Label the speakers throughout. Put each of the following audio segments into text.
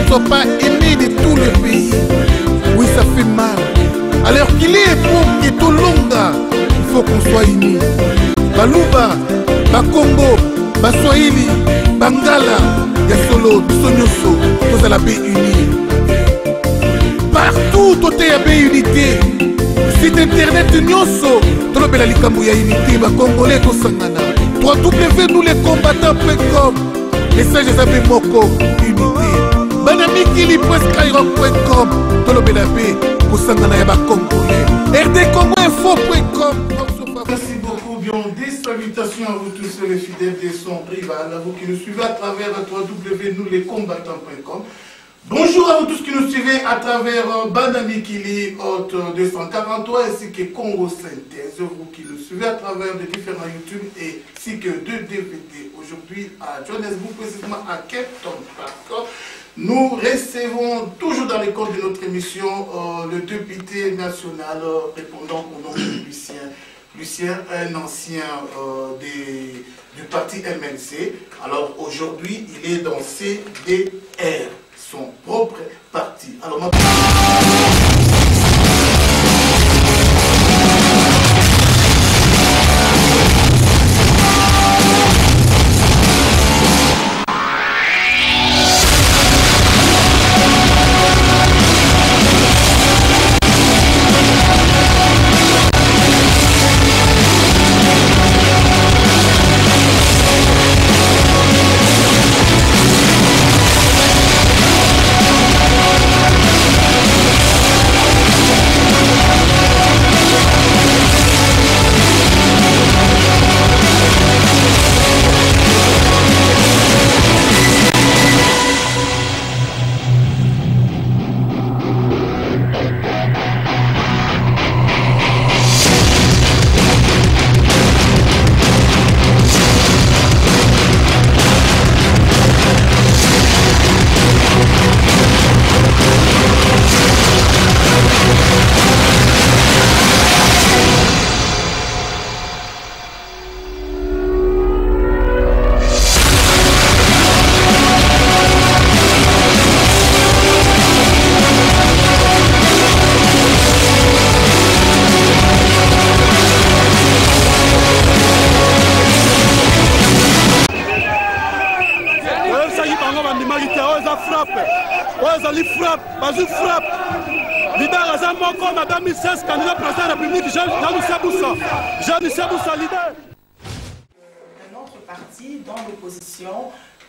Speaker 1: soit pas aimé de tout le pays. Oui, ça fait mal. Alors qu'il est époque et tout longa, il faut qu'on soit unis. Baluba, Bakongo, Baswahili, Bangala, Yasolo, Sonyoso, tous à la paix unie. Partout, tout est à paix unité. Site internet Nyoso, Trobela Likambuya unité, Bakongolais, Tosangana. 3W, nous les combattants.com. Message Zabé Moko, unité. Banamikili, prescrirock.com, Trobela paix, Tosangana, Yaba Congolais. rdcongoinfo.com. Merci beaucoup, bien. Des salutations à vous tous les fidèles des sons rivales, à vous qui nous suivez à travers www.nousleschombattants.com. Bonjour à vous tous qui nous suivez à travers Banamikili, Hôte 243, ainsi que Congo Synthèse, vous qui nous suivez à travers de différents YouTube et ainsi que 2 DVD. Aujourd'hui à Johannesburg, précisément à Cape Town Park. Nous recevons toujours dans les codes de notre émission le député national répondant au nom de Lucien. Lucien, un ancien du parti MLC. Alors aujourd'hui, il est dans CDR, son propre parti. Alors maintenant...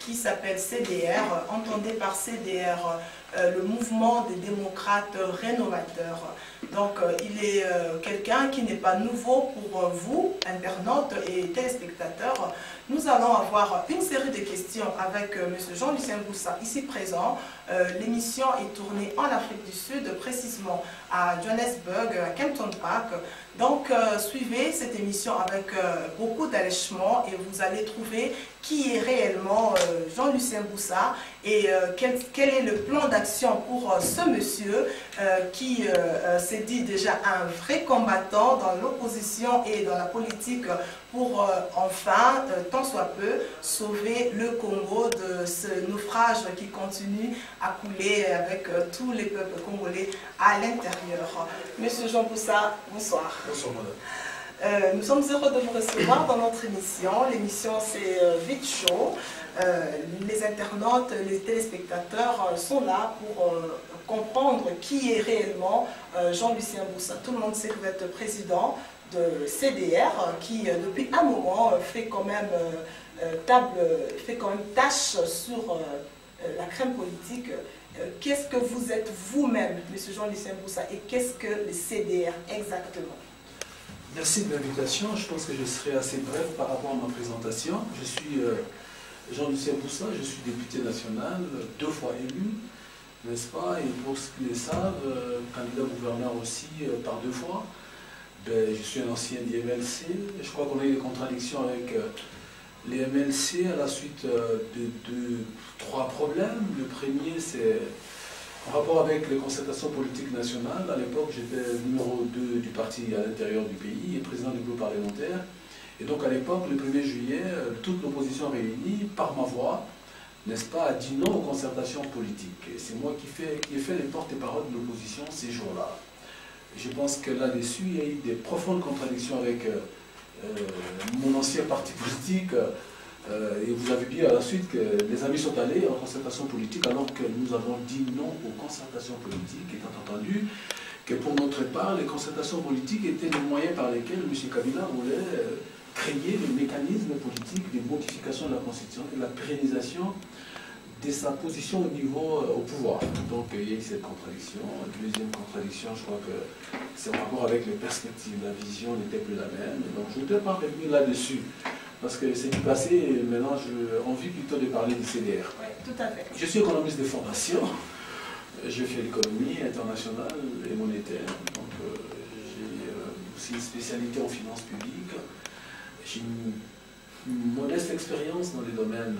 Speaker 2: qui s'appelle CDR, entendez par CDR le mouvement des démocrates rénovateurs. Donc il est quelqu'un qui n'est pas nouveau pour vous, internautes et téléspectateurs. Nous allons avoir une série de questions avec M. Jean-Lucien Boussa, ici présent. L'émission est tournée en Afrique du Sud, précisément à Johannesburg, à Kempton Park. Donc suivez cette émission avec beaucoup d'allèchement et vous allez trouver qui est réellement Jean-Lucien Boussa et quel est le plan d'action pour ce monsieur qui s'est dit déjà un vrai combattant dans l'opposition et dans la politique pour enfin, tant soit peu, sauver le Congo de ce naufrage qui continue à couler avec tous les peuples congolais à l'intérieur. Monsieur Jean Boussa, bonsoir.
Speaker 3: Bonsoir madame.
Speaker 2: Nous sommes heureux de vous recevoir dans notre émission. L'émission c'est vite chaud. Les internautes, les téléspectateurs sont là pour comprendre qui est réellement Jean-Lucien Boussa. Tout le monde sait que vous êtes président de CDR qui depuis un moment fait quand même tâche sur la crème politique. Qu'est-ce que vous êtes vous-même, M. Jean-Lucien Boussa, et qu'est-ce que le CDR exactement?
Speaker 3: Merci de l'invitation. Je pense que je serai assez bref par rapport à ma présentation. Je suis Jean-Lucien Boussa, je suis député national, 2 fois élu, n'est-ce pas? Et pour ceux qui le savent, candidat gouverneur aussi par 2 fois. Ben, je suis un ancien du MLC. Je crois qu'on a eu des contradictions avec les MLC à la suite de 3 problèmes. Le premier, c'est en rapport avec les concertations politiques nationales. À l'époque, j'étais numéro 2 du parti à l'intérieur du pays et président du groupe parlementaire. Et donc à l'époque, le 1er juillet, toute l'opposition réunie, par ma voix, n'est-ce pas, a dit non aux concertations politiques. C'est moi qui ai fait les porte-parole de l'opposition ces jours-là. Je pense que là-dessus, il y a eu des profondes contradictions avec mon ancien parti politique. Et vous avez dit à la suite que les amis sont allés en concertation politique alors que nous avons dit non aux concertations politiques, étant entendu que pour notre part, les concertations politiques étaient les moyens par lesquels M. Kabila voulait créer le mécanisme politique des modifications de la Constitution et la pérennisation de sa position au niveau au pouvoir. Donc il y a eu cette contradiction. Deuxième contradiction, je crois que c'est en rapport avec les perspectives. La vision n'était plus la même. Donc je ne voudrais pas revenir là-dessus. Parce que c'est du passé, et maintenant j'ai envie plutôt de parler du CDR.
Speaker 2: Oui, tout à fait.
Speaker 3: Je suis économiste de formation. Je fais l'économie internationale et monétaire. Donc j'ai aussi une spécialité en finances publiques. J'ai une modeste expérience dans les domaines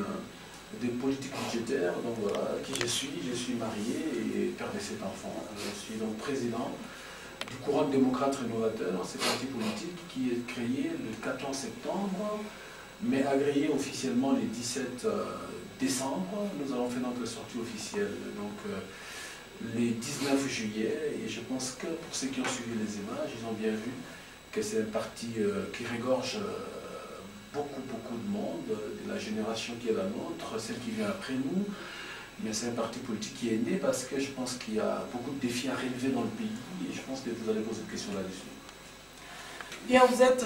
Speaker 3: des politiques budgétaires. Donc voilà, qui je suis marié et père de 7 enfants. Je suis donc président du courant démocrate rénovateur, c'est un parti politique qui est créé le 14 septembre, mais agréé officiellement le 17 décembre. Nous avons fait notre sortie officielle donc les 19 juillet, et je pense que pour ceux qui ont suivi les images, ils ont bien vu que c'est un parti qui régorge beaucoup de monde, de la génération qui est la nôtre, celle qui vient après nous. Mais c'est un parti politique qui est né parce que je pense qu'il y a beaucoup de défis à relever dans le pays, et je pense que vous allez poser des questions là-dessus.
Speaker 2: Bien, vous êtes,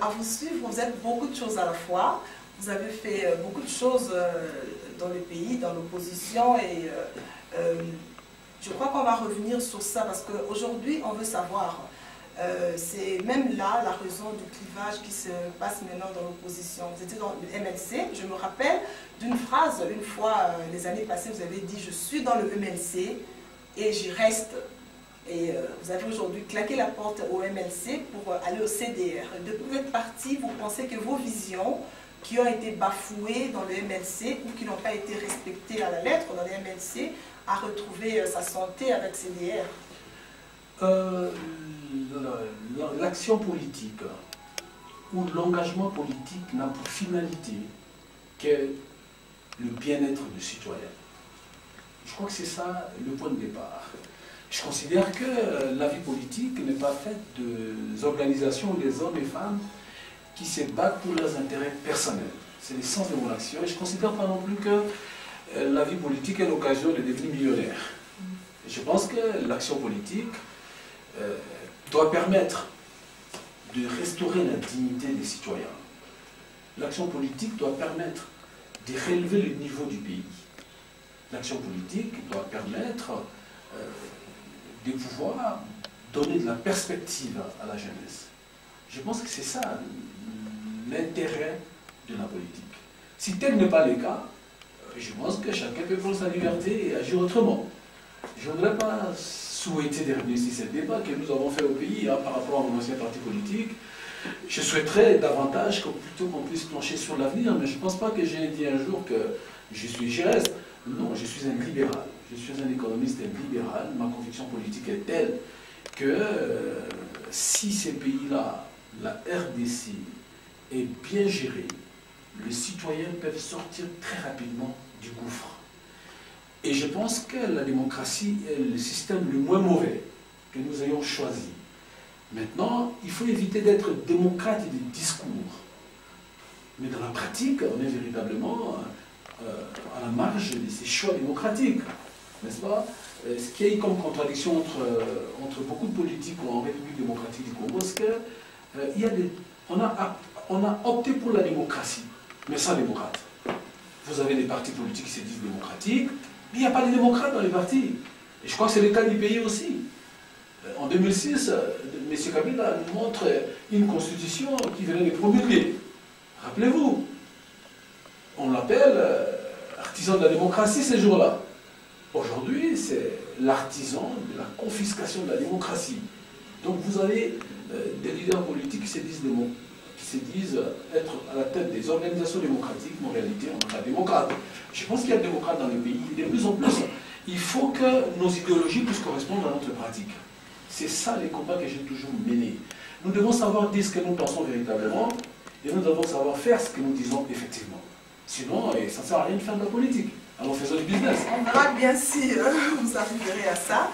Speaker 2: à vous suivre, vous êtes beaucoup de choses à la fois. Vous avez fait beaucoup de choses dans le pays, dans l'opposition, et je crois qu'on va revenir sur ça parce qu'aujourd'hui, on veut savoir, c'est même là la raison du clivage qui se passe maintenant dans l'opposition. Vous étiez dans le MLC, je me rappelle d'une phrase, une fois, les années passées, vous avez dit « je suis dans le MLC et j'y reste ». Et vous avez aujourd'hui claqué la porte au MLC pour aller au CDR. Depuis que vous êtes parti, vous pensez que vos visions qui ont été bafouées dans le MLC ou qui n'ont pas été respectées à la lettre dans le MLC a retrouvé sa santé avec CDR?
Speaker 3: L'action politique ou l'engagement politique n'a pour finalité que le bien-être du citoyen. Je crois que c'est ça le point de départ. Je considère que la vie politique n'est pas faite des organisations, des hommes et femmes qui se battent pour leurs intérêts personnels. C'est l'essence de mon action. Et je ne considère pas non plus que la vie politique est l'occasion de devenir millionnaire. Je pense que l'action politique doit permettre de restaurer la dignité des citoyens. L'action politique doit permettre de relever le niveau du pays. L'action politique doit permettre de pouvoir donner de la perspective à la jeunesse. Je pense que c'est ça l'intérêt de la politique. Si tel n'est pas le cas, je pense que chacun peut prendre sa liberté et agir autrement. Je ne voudrais pas souhaiter de revenir sur ce débat que nous avons fait au pays par rapport à mon ancien parti politique. Je souhaiterais davantage plutôt qu'on puisse plancher sur l'avenir, mais je ne pense pas que j'ai dit un jour que j'y reste. Non, je suis un libéral. Je suis un économiste libéral. Ma conviction politique est telle que si ces pays-là, la RDC, est bien gérée, les citoyens peuvent sortir très rapidement du gouffre. Et je pense que la démocratie est le système le moins mauvais que nous ayons choisi. Maintenant, il faut éviter d'être démocrate et de discours. Mais dans la pratique, on est véritablement à la marge de ces choix démocratiques. N'est-ce pas? Ce qui est comme contradiction entre beaucoup de politiques en République démocratique du Congo, c'est qu'on a opté pour la démocratie, mais sans démocrate. Vous avez des partis politiques qui se disent démocratiques, mais il n'y a pas de démocrates dans les partis. Et je crois que c'est le cas du pays aussi. En 2006, M. Kabila nous montre une constitution qui venait de promulguer. Rappelez-vous, on l'appelle artisan de la démocratie ces jours-là. Aujourd'hui, c'est l'artisan de la confiscation de la démocratie. Donc vous avez des leaders politiques qui se disent être à la tête des organisations démocratiques, mais en réalité, on n'a pas de démocrates. Je pense qu'il y a des démocrates dans le pays. Et de plus en plus, il faut que nos idéologies puissent correspondre à notre pratique. C'est ça les combats que j'ai toujours menés. Nous devons savoir dire ce que nous pensons véritablement, et nous devons savoir faire ce que nous disons effectivement. Sinon, ça ne sert à rien de faire de la politique. Alors faisons du business.
Speaker 2: On verra bien si vous arriverez à ça.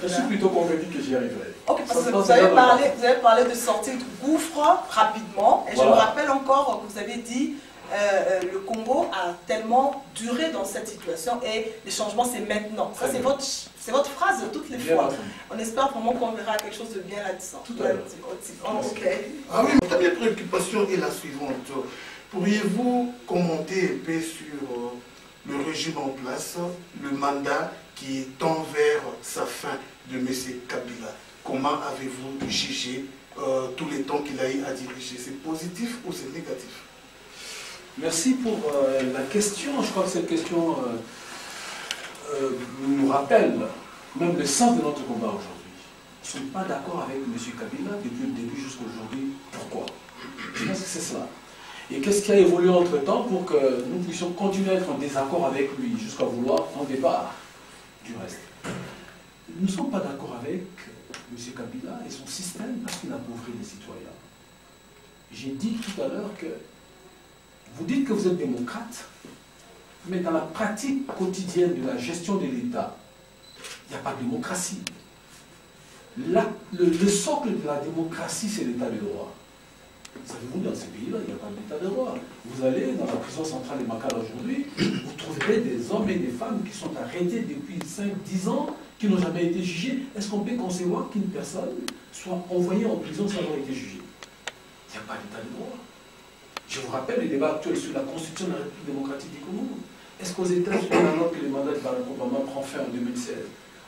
Speaker 3: Je suis plutôt convaincu que j'y arriverai.
Speaker 2: Ok, parce que vous avez parlé de sortir du gouffre rapidement. Et voilà. Je me rappelle encore que vous avez dit le Congo a tellement duré dans cette situation et les changements c'est maintenant. Ça c'est votre phrase de toutes les fois. On espère vraiment qu'on verra quelque chose de bien là-dedans.
Speaker 3: Tout à l'heure.
Speaker 1: Ah oui, ma première préoccupation est la suivante. Pourriez-vous commenter un peu sur le régime en place, le mandat qui tend vers sa fin de M. Kabila? Comment avez-vous jugé tous les temps qu'il a eu à diriger? C'est positif ou c'est négatif?
Speaker 3: Merci pour la question. Je crois que cette question nous rappelle même le sens de notre combat aujourd'hui. Nous ne sommes pas d'accord avec M. Kabila depuis le début jusqu'à aujourd'hui. Pourquoi? Je pense que c'est cela. Et qu'est-ce qui a évolué entre-temps pour que nous puissions continuer à être en désaccord avec lui jusqu'à vouloir en départ du reste? Nous ne sommes pas d'accord avec M. Kabila et son système parce qu'il appauvrit les citoyens. J'ai dit tout à l'heure que vous dites que vous êtes démocrate, mais dans la pratique quotidienne de la gestion de l'État, il n'y a pas de démocratie. Le socle de la démocratie, c'est l'État de droit. Savez-vous, dans ces pays-là, il n'y a pas d'État de droit. Vous allez dans la prison centrale de Makala aujourd'hui, vous trouverez des hommes et des femmes qui sont arrêtés depuis 5-10 ans, qui n'ont jamais été jugés. Est-ce qu'on peut concevoir qu'une personne soit envoyée en prison sans avoir été jugée? Il n'y a pas d'État de droit. Je vous rappelle le débat actuel sur la constitution de la République démocratique du Congo. Est-ce qu'aux États-Unis, alors que le mandat de Barack Obama prend fin en 2016,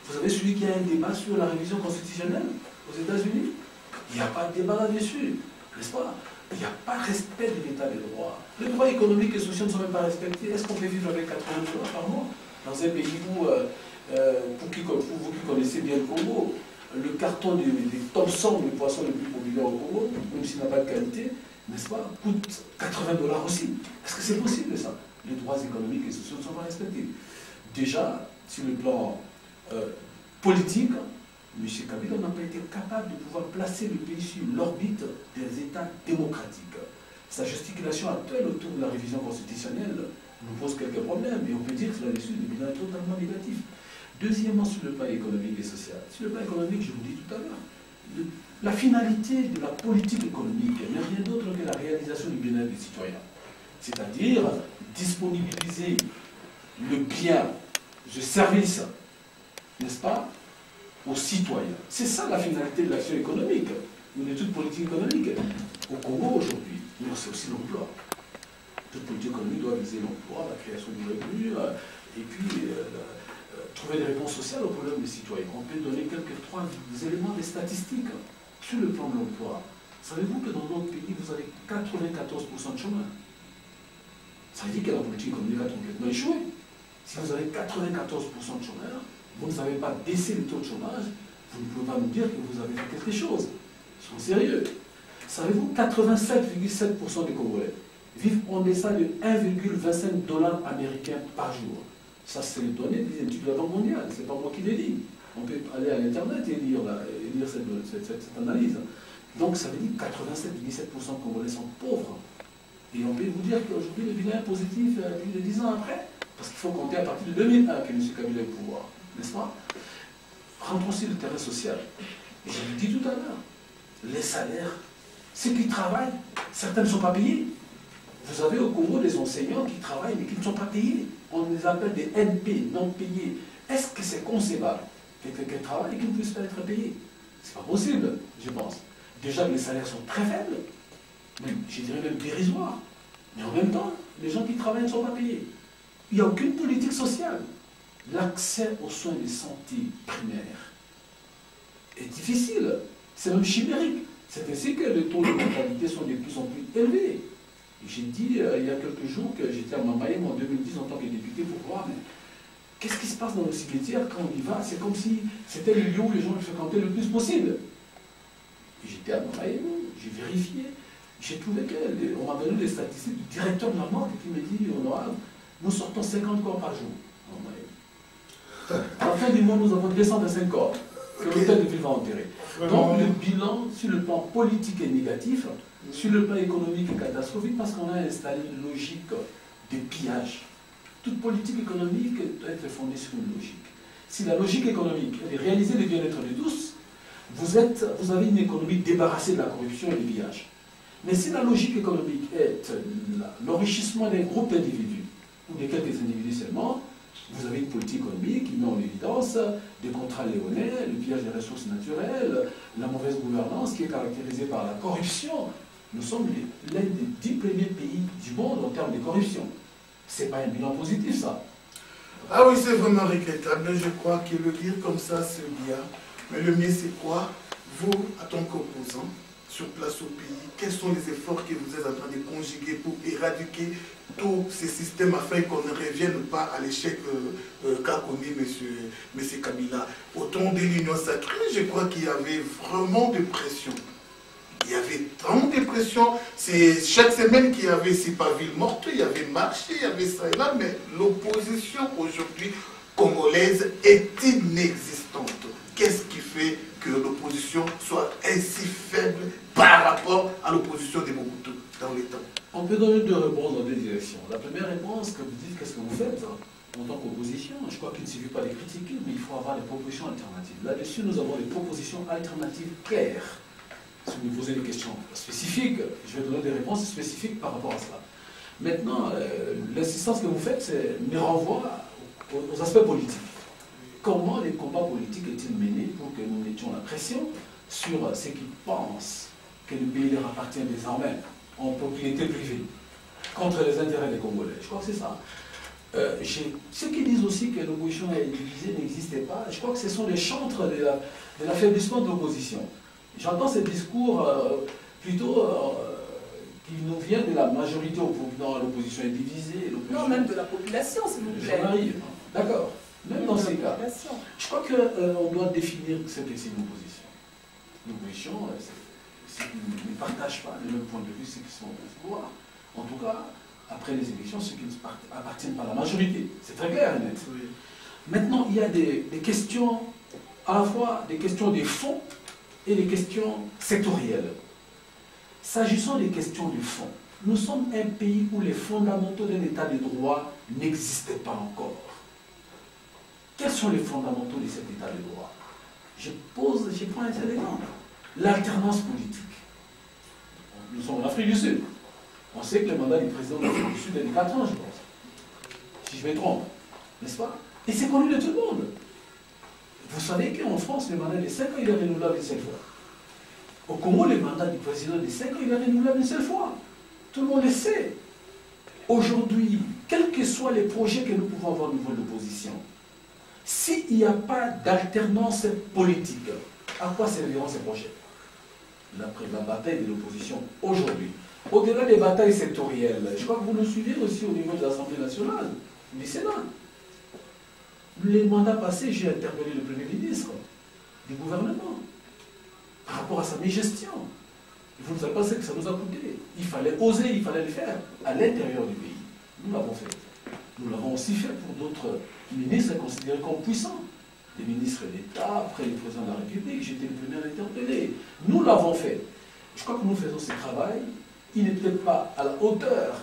Speaker 3: vous avez suivi qu'il y a un débat sur la révision constitutionnelle aux États-Unis? Il n'y a pas de débat là-dessus, n'est-ce pas? Il n'y a pas de respect de l'état de droit. Les droits économiques et sociaux ne sont même pas respectés. Est-ce qu'on peut vivre avec 80 $ par mois dans un pays où, pour vous qui connaissez bien le Congo, le carton des Thomson, le poisson le plus populaire au Congo, même s'il n'a pas de qualité, n'est-ce pas, coûte 80 $ aussi. Est-ce que c'est possible ça? Les droits économiques et sociaux ne sont pas respectés. Déjà, sur le plan politique, M. Kabila n'a pas été capable de pouvoir placer le pays sur l'orbite des États démocratiques. Sa gesticulation actuelle autour de la révision constitutionnelle nous pose quelques problèmes, et on peut dire que là-dessus, le bilan est totalement négatif. Deuxièmement, sur le plan économique et social. Sur le plan économique, je vous dis tout à l'heure, la finalité de la politique économique n'est rien d'autre que la réalisation du bien-être des citoyens. C'est-à-dire disponibiliser le bien, le service, n'est-ce pas, aux citoyens. C'est ça la finalité de l'action économique, une étude politique économique. Au Congo aujourd'hui, c'est aussi l'emploi. Toute politique économique doit viser l'emploi, la création de revenus, et puis trouver des réponses sociales aux problèmes des citoyens. On peut donner trois éléments des statistiques sur le plan de l'emploi. Savez-vous que dans notre pays, vous avez 94% de chômage? Ça veut dire que la politique économique a complètement échoué. Si vous avez 94% de chômeurs, vous ne savez pas baisser le taux de chômage, vous ne pouvez pas nous dire que vous avez fait quelque chose. Soyons sérieux. Savez-vous, 87,7% des Congolais vivent en deçà de 1,25 $ américains par jour. Ça, c'est les données des études de la Banque mondiale. Ce n'est pas moi qui les dis. On peut aller à l'Internet et lire cette analyse. Donc, ça veut dire que 87,7% de Congolais sont pauvres. Et on peut vous dire qu'aujourd'hui, le bilan est positif plus de 10 ans après. Parce qu'il faut compter à partir de 2001 que M. Kabila est au pouvoir. N'est-ce pas? Rentrons aussi le terrain social. Et je vous dis tout à l'heure, les salaires, ceux qui travaillent, certains ne sont pas payés. Vous avez au Congo des enseignants qui travaillent mais qui ne sont pas payés. On les appelle des NP, non payés. Est-ce que c'est concevable que quelqu'un travaille et qu'il ne puisse pas être payé? C'est pas possible, je pense. Déjà que les salaires sont très faibles, même, je dirais même dérisoires. Mais en même temps, les gens qui travaillent ne sont pas payés. Il n'y a aucune politique sociale. L'accès aux soins de santé primaires est difficile. C'est même chimérique. C'est ainsi que les taux de mortalité sont de plus en plus élevés. J'ai dit il y a quelques jours que j'étais à Mamaïm en 2010 en tant que député pour voir, mais qu'est-ce qui se passe dans le cimetière quand on y va? C'est comme si c'était le lieu où les gens le fréquentaient le plus possible. J'étais à Mamaïm, j'ai vérifié, j'ai trouvé qu'on m'a donné des statistiques du directeur de la mort qui me dit, honorable, nous sortons 50 corps par jour. À la fin du mois, nous avons 225 corps que l'hôtel de ville va enterrer. Donc le bilan sur le plan politique est négatif, Sur le plan économique est catastrophique parce qu'on a installé une logique de pillage. Toute politique économique doit être fondée sur une logique. Si la logique économique est de réaliser le bien-être de tous, vous avez une économie débarrassée de la corruption et du pillage. Mais si la logique économique est l'enrichissement des groupes d'individus, ou de quelques individus seulement, vous avez une politique économique qui met en évidence des contrats léonins, le pillage des ressources naturelles, la mauvaise gouvernance qui est caractérisée par la corruption. Nous sommes l'un des 10 premiers pays du monde en termes de corruption. Ce n'est pas un bilan positif, ça.
Speaker 1: Ah oui, c'est vraiment regrettable. Je crois que le dire comme ça, c'est bien. Mais le mieux, c'est quoi? Vous, en tant qu'opposant, sur place au pays, quels sont les efforts que vous êtes en train de conjuguer pour éradiquer tous ces systèmes afin qu'on ne revienne pas à l'échec qu'a connu M. Kabila? Au temps de l'Union sacrée, je crois qu'il y avait vraiment des pressions. Il y avait tant de pression. C'est chaque semaine qu'il y avait ces pavilles mortes, il y avait marché, il y avait ça et là, mais l'opposition aujourd'hui congolaise est inexistante. Qu'est-ce qui fait que l'opposition soit ainsi faible par rapport à l'opposition de Mobutu dans les temps?
Speaker 3: On peut donner deux réponses dans deux directions. La première réponse, que vous dites, qu'est-ce que vous faites en tant qu'opposition? Je crois qu'il ne suffit pas de critiquer, mais il faut avoir des propositions alternatives. Là-dessus, nous avons des propositions alternatives claires. Si vous me posez des questions spécifiques, je vais donner des réponses spécifiques par rapport à cela. Maintenant, l'insistance que vous faites me renvoie aux aspects politiques. Comment les combats politiques est-il menés pour que nous mettions la pression sur ceux qui pensent que le pays leur appartient désormais en propriété privée contre les intérêts des Congolais? Je crois que c'est ça. Ceux qui disent aussi que l'opposition est divisée n'existait pas, je crois que ce sont les chantres de l'affaiblissement de l'opposition. J'entends ces discours plutôt qui nous viennent de la majorité opposant. L'opposition est divisée.
Speaker 2: Non, même de la population, s'il vous plaît.
Speaker 3: J'en arrive. D'accord. Même dans ces cas. Je crois qu'on doit définir ce que c'est une opposition. L'opposition, c'est qu'ils ne partagent pas le même point de vue, ceux qui sont au pouvoir. En tout cas, après les élections, ceux qui ne appartiennent pas à la majorité. C'est très clair et net. Oui. Maintenant, il y a des questions, à la fois des questions de fond et des questions sectorielles. S'agissant des questions du fond, nous sommes un pays où les fondamentaux d'un état de droit n'existaient pas encore. Quels sont les fondamentaux de cet état de droit? Je prends un seul exemple. L'alternance politique. Nous sommes en Afrique du Sud. On sait que le mandat du président de l'Afrique du Sud est de 4 ans, je pense. Si je me trompe, n'est-ce pas? Et c'est connu de tout le monde. Vous savez qu'en France, le mandat de 5 ans, il est renouvelable une seule fois. Au Congo, le mandat du président de 5 ans, il est renouvelable une seule fois. Tout le monde le sait. Aujourd'hui, quels que soient les projets que nous pouvons avoir au niveau de l'opposition, s'il n'y a pas d'alternance politique, à quoi serviront ces projets? La bataille de l'opposition aujourd'hui. Au-delà des batailles sectorielles, je crois que vous nous suivez aussi au niveau de l'Assemblée nationale, du Sénat. Les mandats passés, j'ai interpellé le Premier ministre du gouvernement par rapport à sa mégestion. Vous ne savez pas ce que ça nous a coûté. Il fallait oser, il fallait le faire à l'intérieur du pays. Nous l'avons fait. Nous l'avons aussi fait pour d'autres ministres considérés comme puissants. Les ministres d'État, après le président de la République, j'étais le premier à l'interpeller. Nous l'avons fait. Je crois que nous faisons ce travail. Il n'est peut-être pas à la hauteur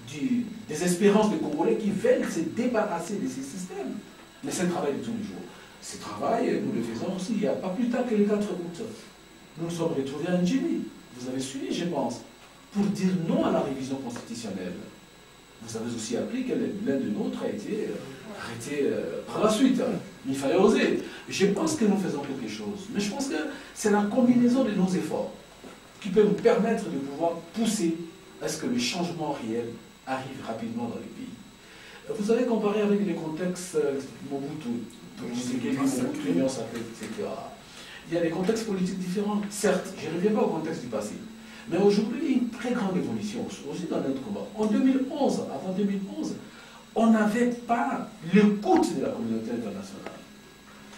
Speaker 3: des espérances des Congolais qui veulent se débarrasser de ces systèmes. Mais c'est le travail de tous les jours. Ce travail, nous le faisons aussi. Il n'y a pas plus tard que le 4 août. Nous nous sommes retrouvés à Njili. Vous avez suivi, je pense, pour dire non à la révision constitutionnelle. Vous avez aussi appris que l'un de nôtres a été arrêté par la suite. Il fallait oser. Je pense que nous faisons quelque chose. Mais je pense que c'est la combinaison de nos efforts qui peut nous permettre de pouvoir pousser à ce que le changement réel arrive rapidement dans les pays. Vous avez comparé avec les contextes Mobutu, l'Union sacrée, etc. Il y a des contextes politiques différents. Certes, je ne reviens pas au contexte du passé. Mais aujourd'hui, il y a une très grande évolution aussi dans notre combat. En 2011, avant 2011, on n'avait pas l'écoute de la communauté internationale.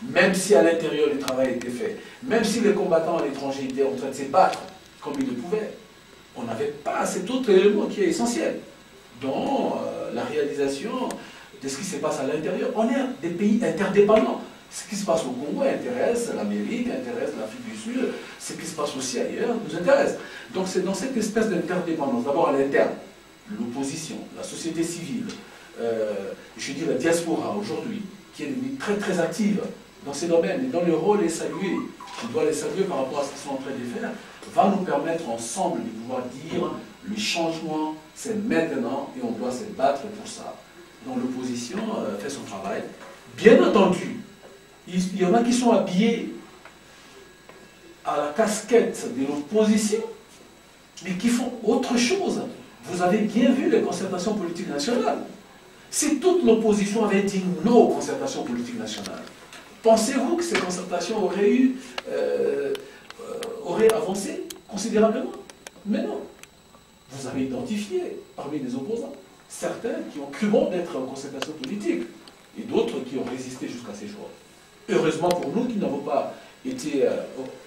Speaker 3: Même si à l'intérieur le travail était fait, même si les combattants à l'étranger étaient en train de se battre comme ils le pouvaient, on n'avait pas cet autre élément qui est essentiel dans la réalisation de ce qui se passe à l'intérieur. On est des pays interdépendants. Ce qui se passe au Congo intéresse l'Amérique, intéresse l'Afrique du Sud, ce qui se passe aussi ailleurs nous intéresse. Donc c'est dans cette espèce d'interdépendance, d'abord à l'interne, l'opposition, la société civile, je dis la diaspora aujourd'hui, qui est devenue très très active dans ces domaines et dont le rôle est salué, je dois les saluer par rapport à ce qu'ils sont en train de faire, va nous permettre ensemble de pouvoir dire le changement c'est maintenant et on doit se battre pour ça. Donc l'opposition fait son travail. Bien entendu, il y en a qui sont habillés à la casquette de l'opposition, mais qui font autre chose. Vous avez bien vu les concertations politiques nationales. Si toute l'opposition avait dit non aux concertations politiques nationales, pensez-vous que ces concertations auraient avancé considérablement? Mais non. Vous avez identifié parmi les opposants certains qui ont cru bon d'être en concertation politique et d'autres qui ont résisté jusqu'à ces jours. Heureusement pour nous qui n'avons pas été,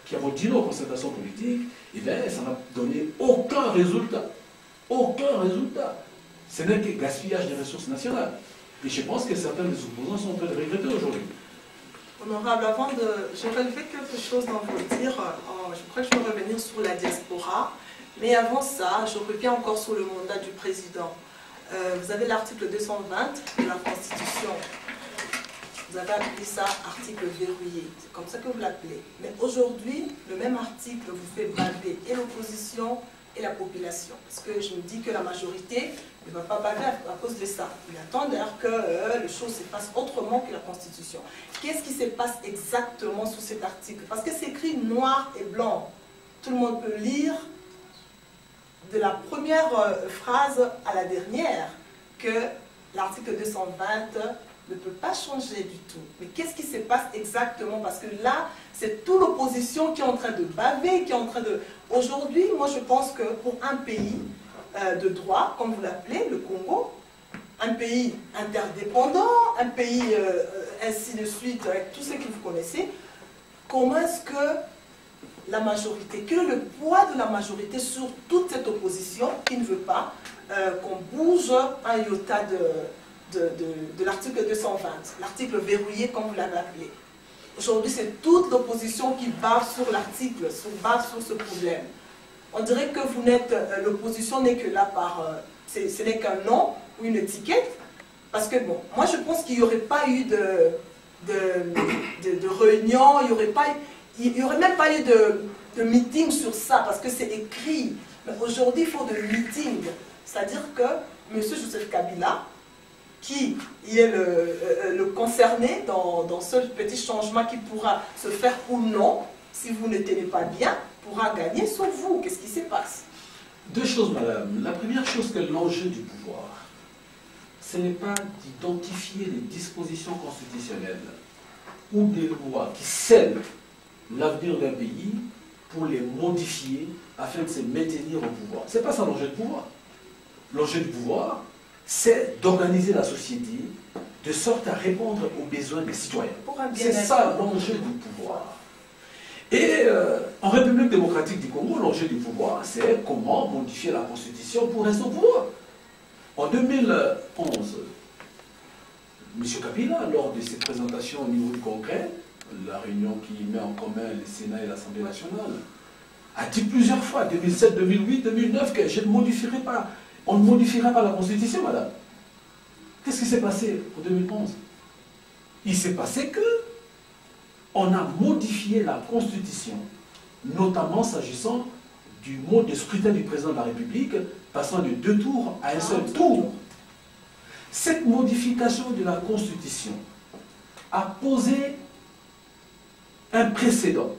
Speaker 3: qui avons dit non aux concertations politiques, eh bien, ça n'a donné aucun résultat. Aucun résultat. Ce n'est que gaspillage des ressources nationales. Et je pense que certains des opposants sont en train de regretter aujourd'hui.
Speaker 2: Honorable, avant de... J'ai relevé quelque chose dans vos dires. Je crois que je vais revenir sur la diaspora. Mais avant ça, je reviens encore sur le mandat du président. Vous avez l'article 220 de la Constitution. Vous avez appelé ça article verrouillé. C'est comme ça que vous l'appelez. Mais aujourd'hui, le même article vous fait baver et l'opposition et la population. Parce que je me dis que la majorité ne va pas baver à cause de ça. Il attend d'ailleurs que les choses se passent autrement que la Constitution. Qu'est-ce qui se passe exactement sous cet article? Parce que c'est écrit noir et blanc. Tout le monde peut lire de la première phrase à la dernière que l'article 220 ne peut pas changer du tout. Mais qu'est-ce qui se passe exactement? Parce que là, c'est toute l'opposition qui est en train de baver, qui est en train de... Aujourd'hui, moi je pense que pour un pays de droit, comme vous l'appelez, le Congo, un pays interdépendant, un pays ainsi de suite, avec tout ce que vous connaissez, comment est-ce que la majorité, quel est le poids de la majorité sur toute cette opposition qui ne veut pas qu'on bouge un iota de l'article 220, l'article verrouillé comme vous l'avez appelé. Aujourd'hui, c'est toute l'opposition qui bave sur l'article, bave sur ce problème. On dirait que vous n'êtes, l'opposition n'est que là par, ce n'est qu'un nom ou une étiquette, parce que bon, moi je pense qu'il n'y aurait pas eu de réunion, il n'y aurait même pas eu de meeting sur ça, parce que c'est écrit. Mais aujourd'hui, il faut de meeting. C'est-à-dire que M. Joseph Kabila, qui est le concerné dans ce petit changement qui pourra se faire ou non, si vous ne tenez pas bien, pourra gagner sur vous. Qu'est-ce qui se passe?
Speaker 3: Deux choses, madame. La première chose que l'enjeu du pouvoir, ce n'est pas d'identifier les dispositions constitutionnelles ou des lois qui scellent l'avenir d'un pays pour les modifier afin de se maintenir au pouvoir. Ce n'est pas ça l'enjeu du pouvoir. L'enjeu du pouvoir, c'est d'organiser la société de sorte à répondre aux besoins des citoyens. C'est ça l'enjeu du pouvoir. Et en République démocratique du Congo, l'enjeu du pouvoir, c'est comment modifier la Constitution pour rester au pouvoir. En 2011, M. Kabila, lors de ses présentations au niveau du Congrès, la réunion qui met en commun le Sénat et l'Assemblée nationale, a dit plusieurs fois, 2007, 2008, 2009, que je ne modifierai pas, on ne modifiera pas la Constitution, madame. Qu'est-ce qui s'est passé en 2011? Il s'est passé que on a modifié la Constitution, notamment s'agissant du mode de scrutin du président de la République, passant de 2 tours à un seul tour. Cette modification de la Constitution a posé un précédent.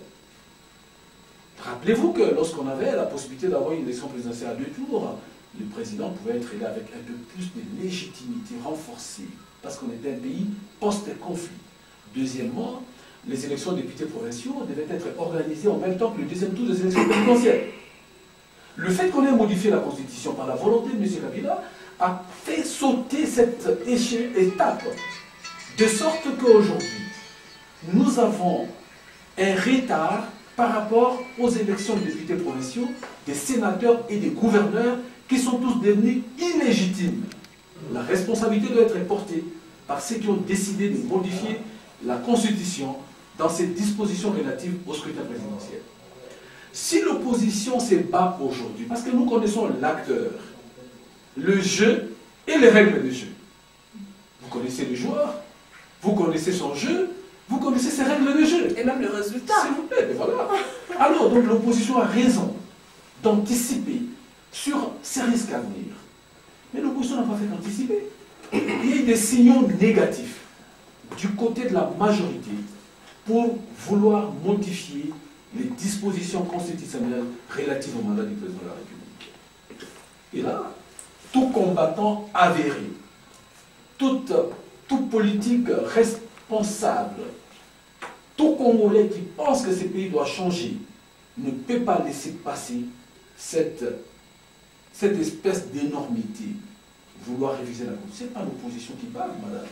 Speaker 3: Rappelez-vous que lorsqu'on avait la possibilité d'avoir une élection présidentielle à 2 tours, le président pouvait être élu avec un peu plus de légitimité renforcée, parce qu'on était un pays post-conflit. Deuxièmement, les élections de députés provinciaux devaient être organisées en même temps que le deuxième tour des élections présidentielles. Le fait qu'on ait modifié la Constitution par la volonté de M. Kabila a fait sauter cette étape, de sorte qu'aujourd'hui, nous avons un retard par rapport aux élections de députés provinciaux, des sénateurs et des gouverneurs qui sont tous devenus illégitimes. La responsabilité doit être portée par ceux qui ont décidé de modifier la Constitution dans ses dispositions relatives au scrutin présidentiel. Si l'opposition se bat aujourd'hui, parce que nous connaissons l'acteur, le jeu et les règles du jeu. Vous connaissez le joueur, vous connaissez son jeu, vous connaissez ses règles de jeu.
Speaker 2: Et même le résultat.
Speaker 3: S'il vous plaît, mais voilà. Alors, donc l'opposition a raison d'anticiper sur ces risques à venir. Mais l'opposition n'a pas fait qu'anticiper. Il y a eu des signaux négatifs du côté de la majorité pour vouloir modifier les dispositions constitutionnelles relatives au mandat du président de la République. Et là, tout combattant avéré, tout politique responsable, tout Congolais qui pense que ce pays doit changer ne peut pas laisser passer cette espèce d'énormité, vouloir réviser la Constitution. Ce n'est pas l'opposition qui parle, madame.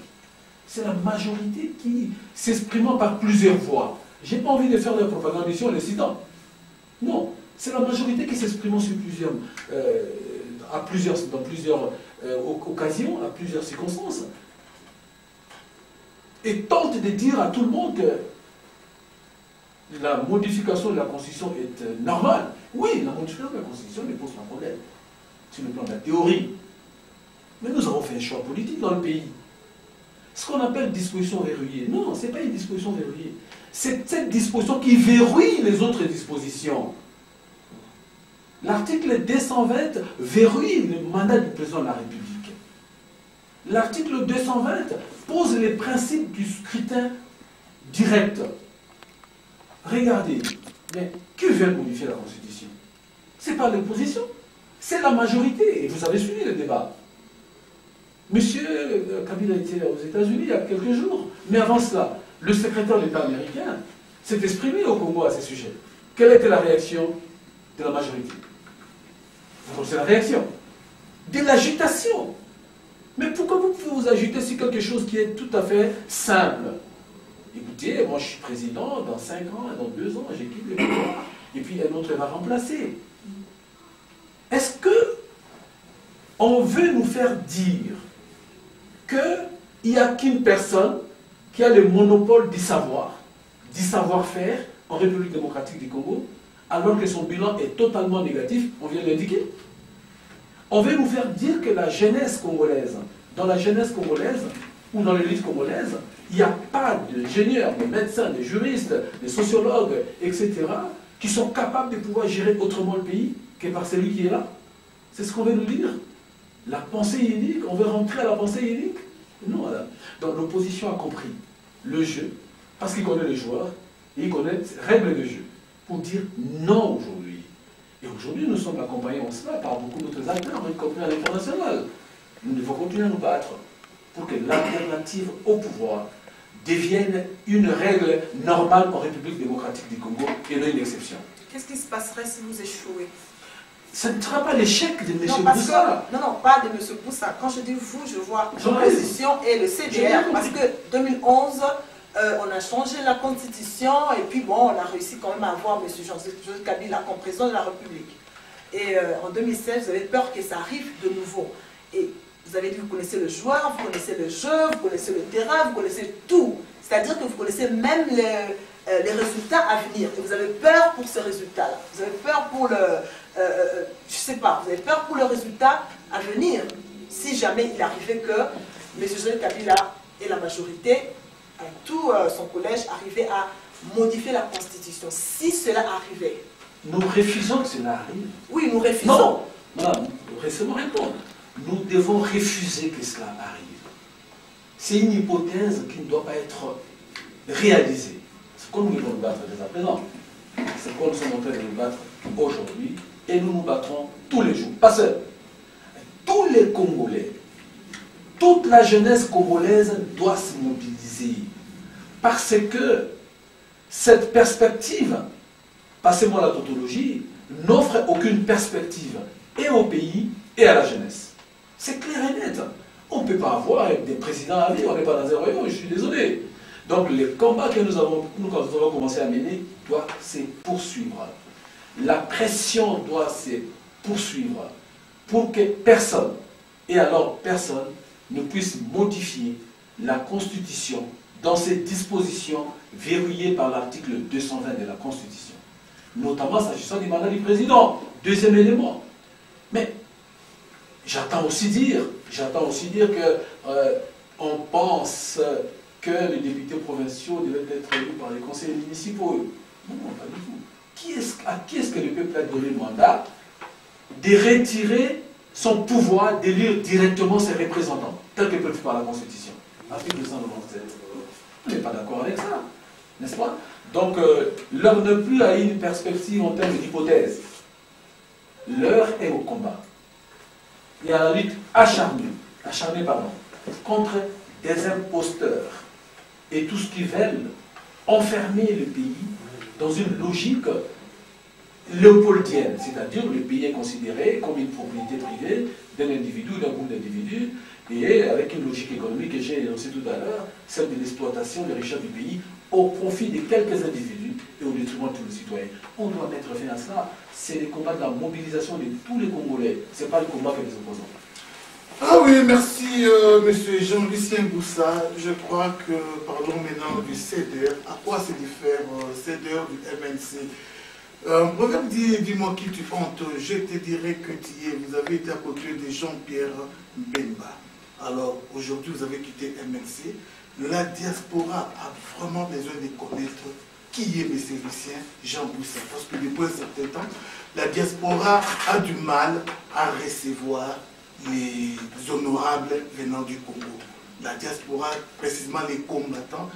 Speaker 3: C'est la majorité qui, s'exprimant par plusieurs voix. Je n'ai pas envie de faire de la propagande ici en les citant. Non, c'est la majorité qui s'exprime sur dans plusieurs occasions, à plusieurs circonstances, et tente de dire à tout le monde que la modification de la Constitution est normale. Oui, la modification de la Constitution ne pose pas de problème, sur le plan de la théorie. Mais nous avons fait un choix politique dans le pays. Ce qu'on appelle disposition verrouillée. Non, ce n'est pas une disposition verrouillée. C'est cette disposition qui verrouille les autres dispositions. L'article 220 verrouille le mandat du président de la République. L'article 220 pose les principes du scrutin direct. Regardez, mais qui veut modifier la Constitution? Ce n'est pas l'opposition, c'est la majorité. Et vous avez suivi le débat. Monsieur Kabila était aux États-Unis il y a quelques jours. Mais avant cela, le secrétaire de l'État américain s'est exprimé au Congo à ce sujet. Quelle était la réaction de la majorité? Vous connaissez la réaction? De l'agitation. Mais pourquoi vous pouvez vous agiter sur quelque chose qui est tout à fait simple? Écoutez, moi je suis président, dans 5 ans, dans 2 ans, j'ai quitté le pouvoir, et puis un autre va remplacer. Est-ce que on veut nous faire dire qu'il n'y a qu'une personne qui a le monopole du savoir-faire en République démocratique du Congo, alors que son bilan est totalement négatif, on vient de l'indiquer? On veut nous faire dire que la jeunesse congolaise, dans la jeunesse congolaise, ou dans l'élite congolaise, il n'y a pas d'ingénieurs, de médecins, de juristes, de sociologues, etc., qui sont capables de pouvoir gérer autrement le pays que par celui qui est là. C'est ce qu'on veut nous dire. La pensée unique, on veut rentrer à la pensée unique? Non, madame. Donc l'opposition a compris le jeu, parce qu'il connaît les joueurs, et il connaît les règles de jeu, pour dire non aujourd'hui. Et aujourd'hui, nous sommes accompagnés en cela par beaucoup d'autres acteurs, y compris à l'international. Nous devons continuer à nous battre pour que l'alternative au pouvoir devienne une règle normale en République démocratique du Congo et non une exception.
Speaker 2: Qu'est-ce qui se passerait si vous échouez?
Speaker 3: Ce ne sera pas l'échec de M.
Speaker 2: Boussa. Non, pas de M. Boussa. Quand je dis vous, je vois l'opposition et le CDR. Parce que 2011, on a changé la constitution et puis bon, on a réussi quand même à avoir M. Joseph Kabila comme président de la République. Et en 2016, vous avez peur que ça arrive de nouveau. Et vous avez dit, vous connaissez le joueur, vous connaissez le jeu, vous connaissez le terrain, vous connaissez tout. C'est-à-dire que vous connaissez même les résultats à venir. Et vous avez peur pour ces résultats-là. vous avez peur pour le, je sais pas, vous avez peur pour le résultat à venir. Si jamais il arrivait que M. Joseph Kabila et la majorité, avec tout son collège, arrivaient à modifier la Constitution. Si cela arrivait.
Speaker 3: Nous refusons que cela arrive.
Speaker 2: Oui, nous refusons.
Speaker 3: Non, madame, laissez-moi répondre. Nous devons refuser que cela arrive. C'est une hypothèse qui ne doit pas être réalisée. C'est comme nous devons nous battre dès à présent. C'est comme nous sommes en train de nous battre aujourd'hui. Et nous nous battrons tous les jours. Pas seuls. Tous les Congolais, toute la jeunesse congolaise doit se mobiliser. Parce que cette perspective, passez-moi la tautologie, n'offre aucune perspective et au pays et à la jeunesse. C'est clair et net. On ne peut pas avoir des présidents à vie, on n'est pas dans un royaume, je suis désolé. Donc les combats que nous avons commencé à mener doivent se poursuivre. La pression doit se poursuivre pour que personne, et alors personne, ne puisse modifier la constitution dans ces dispositions verrouillées par l'article 220 de la Constitution, notamment s'agissant du mandat du président. Deuxième élément. Mais j'entends aussi dire que on pense que les députés provinciaux devaient être élus par les conseillers municipaux. Non, pas du tout. À qui est-ce que le peuple a donné le mandat de retirer son pouvoir d'élire directement ses représentants, tel que prévu par la Constitution? Article 297. On n'est pas d'accord avec ça, n'est-ce pas? Donc, l'heure n'est plus à une perspective en termes d'hypothèse. L'heure est au combat. Il y a la lutte acharnée contre des imposteurs et tout ce qui veulent enfermer le pays dans une logique léopoldienne, c'est-à-dire le pays est considéré comme une propriété privée d'un individu, d'un groupe d'individus, et avec une logique économique que j'ai énoncée tout à l'heure, celle de l'exploitation des richesses du pays au profit de quelques individus et au détriment de tous les citoyens. On doit mettre fin à cela. C'est le combat de la mobilisation de tous les Congolais. Ce n'est pas le combat que les opposants.
Speaker 1: Ah oui, merci monsieur Jean-Lucien Boussa. Je crois que, parlons maintenant du CDR. À quoi se diffère CDR du MNC? Proverbe dit, dis-moi qui tu comptes, je te dirai que tu es. Vous avez été à côté de Jean-Pierre Mbemba. Alors, aujourd'hui, vous avez quitté MNC. La diaspora a vraiment besoin de connaître qui est M. Lucien Jean Boussa. Parce que depuis un certain temps, la diaspora a du mal à recevoir les honorables venant du Congo. La diaspora, précisément les combattants,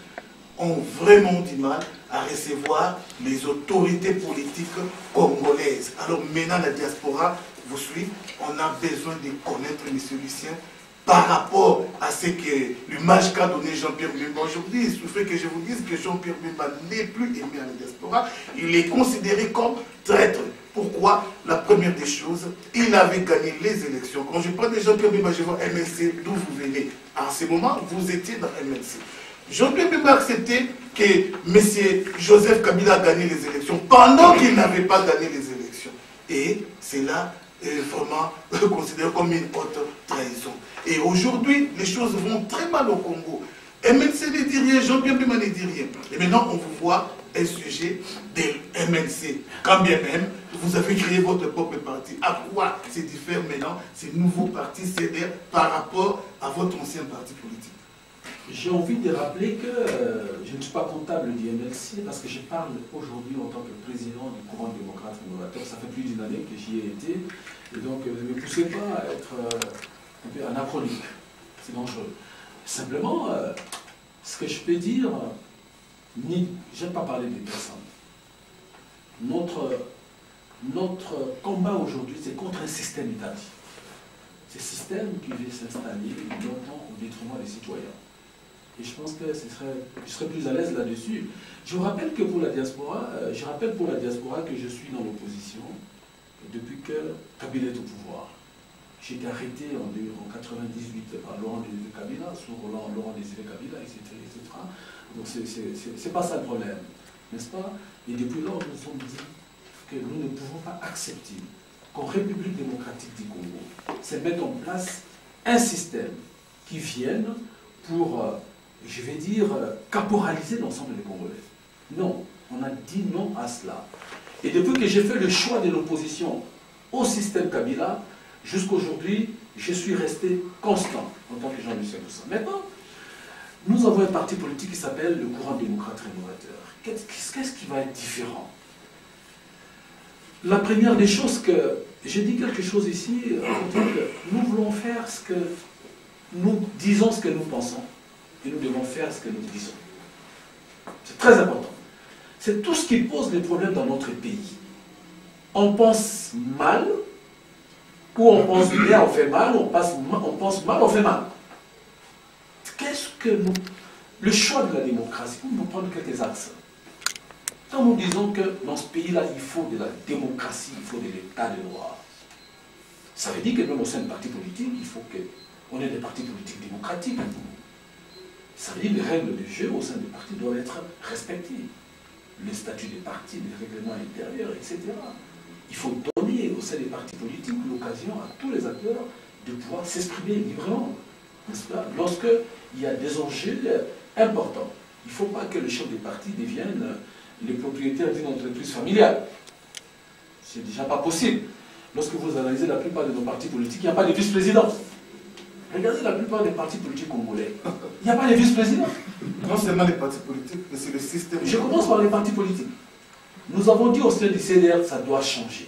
Speaker 1: ont vraiment du mal à recevoir les autorités politiques congolaises. Alors maintenant, la diaspora vous suit, on a besoin de connaître M. Lucien par rapport à ce que l'image qu'a donné Jean-Pierre Mbemba aujourd'hui. Il suffit que je vous dise que Jean-Pierre Mbemba n'est plus aimé à la diaspora, il est considéré comme traître. Pourquoi? La première des choses, il avait gagné les élections. Quand je parle de Jean-Pierre Mbemba, je vois MLC, d'où vous venez. En ce moment, vous étiez dans MLC. Jean-Pierre Mbemba acceptait que M. Joseph Kabila a gagné les élections pendant qu'il n'avait pas gagné les élections. Et cela est vraiment considéré comme une haute trahison. Et aujourd'hui, les choses vont très mal au Congo. MNC ne dit rien, Jean-Pierre Mbemba ne dit rien. Et maintenant, on vous voit un sujet de MNC. Quand bien même, vous avez créé votre propre parti. À quoi se diffère maintenant ces nouveaux partis CDR par rapport à votre ancien parti politique?
Speaker 3: J'ai envie de rappeler que je ne suis pas comptable du MLC parce que je parle aujourd'hui en tant que président du courant démocrate rénovateur. Ça fait plus d'une année que j'y ai été. Et donc, ne me poussez pas à être un peu anachronique. C'est dangereux. Simplement, ce que je peux dire, je n'aime pas parler des personnes. Notre combat aujourd'hui, c'est contre un système établi. Ce système qui veut s'installer longtemps au détriment des citoyens. Et je pense que je serais plus à l'aise là-dessus. Je vous rappelle que pour la diaspora, que je suis dans l'opposition depuis que Kabila est au pouvoir. J'ai été arrêté en 1998 par Laurent Désiré Kabila, sous Laurent Désiré Kabila, etc. Donc c'est pas ça le problème, n'est-ce pas? Et depuis lors, nous nous sommes dit que nous ne pouvons pas accepter qu'en République démocratique du Congo, c'est mettre en place un système qui vienne pour, je vais dire, caporaliser l'ensemble des Congolais. Non, on a dit non à cela. Et depuis que j'ai fait le choix de l'opposition au système Kabila, jusqu'aujourd'hui, je suis resté constant en tant que Jean-Lucien Boussa. Maintenant, nous avons un parti politique qui s'appelle le courant démocrate rénovateur. Qu'est-ce qui va être différent? La première des choses que... J'ai dit quelque chose ici, nous voulons faire ce que... Nous disons ce que nous pensons et nous devons faire ce que nous disons. C'est très important. C'est tout ce qui pose des problèmes dans notre pays. On pense mal, ou on pense bien, on fait mal, on pense mal, on fait mal. Qu'est-ce que nous... Le choix de la démocratie, pour nous prendre quelques axes. Quand nous disons que dans ce pays-là, il faut de la démocratie, il faut de l'état de droit, ça veut dire que même au sein de partis politiques, il faut qu'on ait des partis politiques démocratiques. Ça veut dire que les règles du jeu au sein des partis doivent être respectées. Les statuts des partis, les règlements intérieurs, etc. Il faut donner au sein des partis politiques l'occasion à tous les acteurs de pouvoir s'exprimer librement. Lorsqu'il y a des enjeux important. Il ne faut pas que le chef des partis devienne les propriétaires d'une entreprise familiale. C'est déjà pas possible. Lorsque vous analysez la plupart de nos partis politiques, il n'y a pas de vice-président. Regardez la plupart des partis politiques congolais. Il n'y a pas de vice-président.
Speaker 1: Non seulement les partis politiques, mais c'est le système.
Speaker 3: Je commence par les partis politiques. Nous avons dit au sein du CDR que ça doit changer.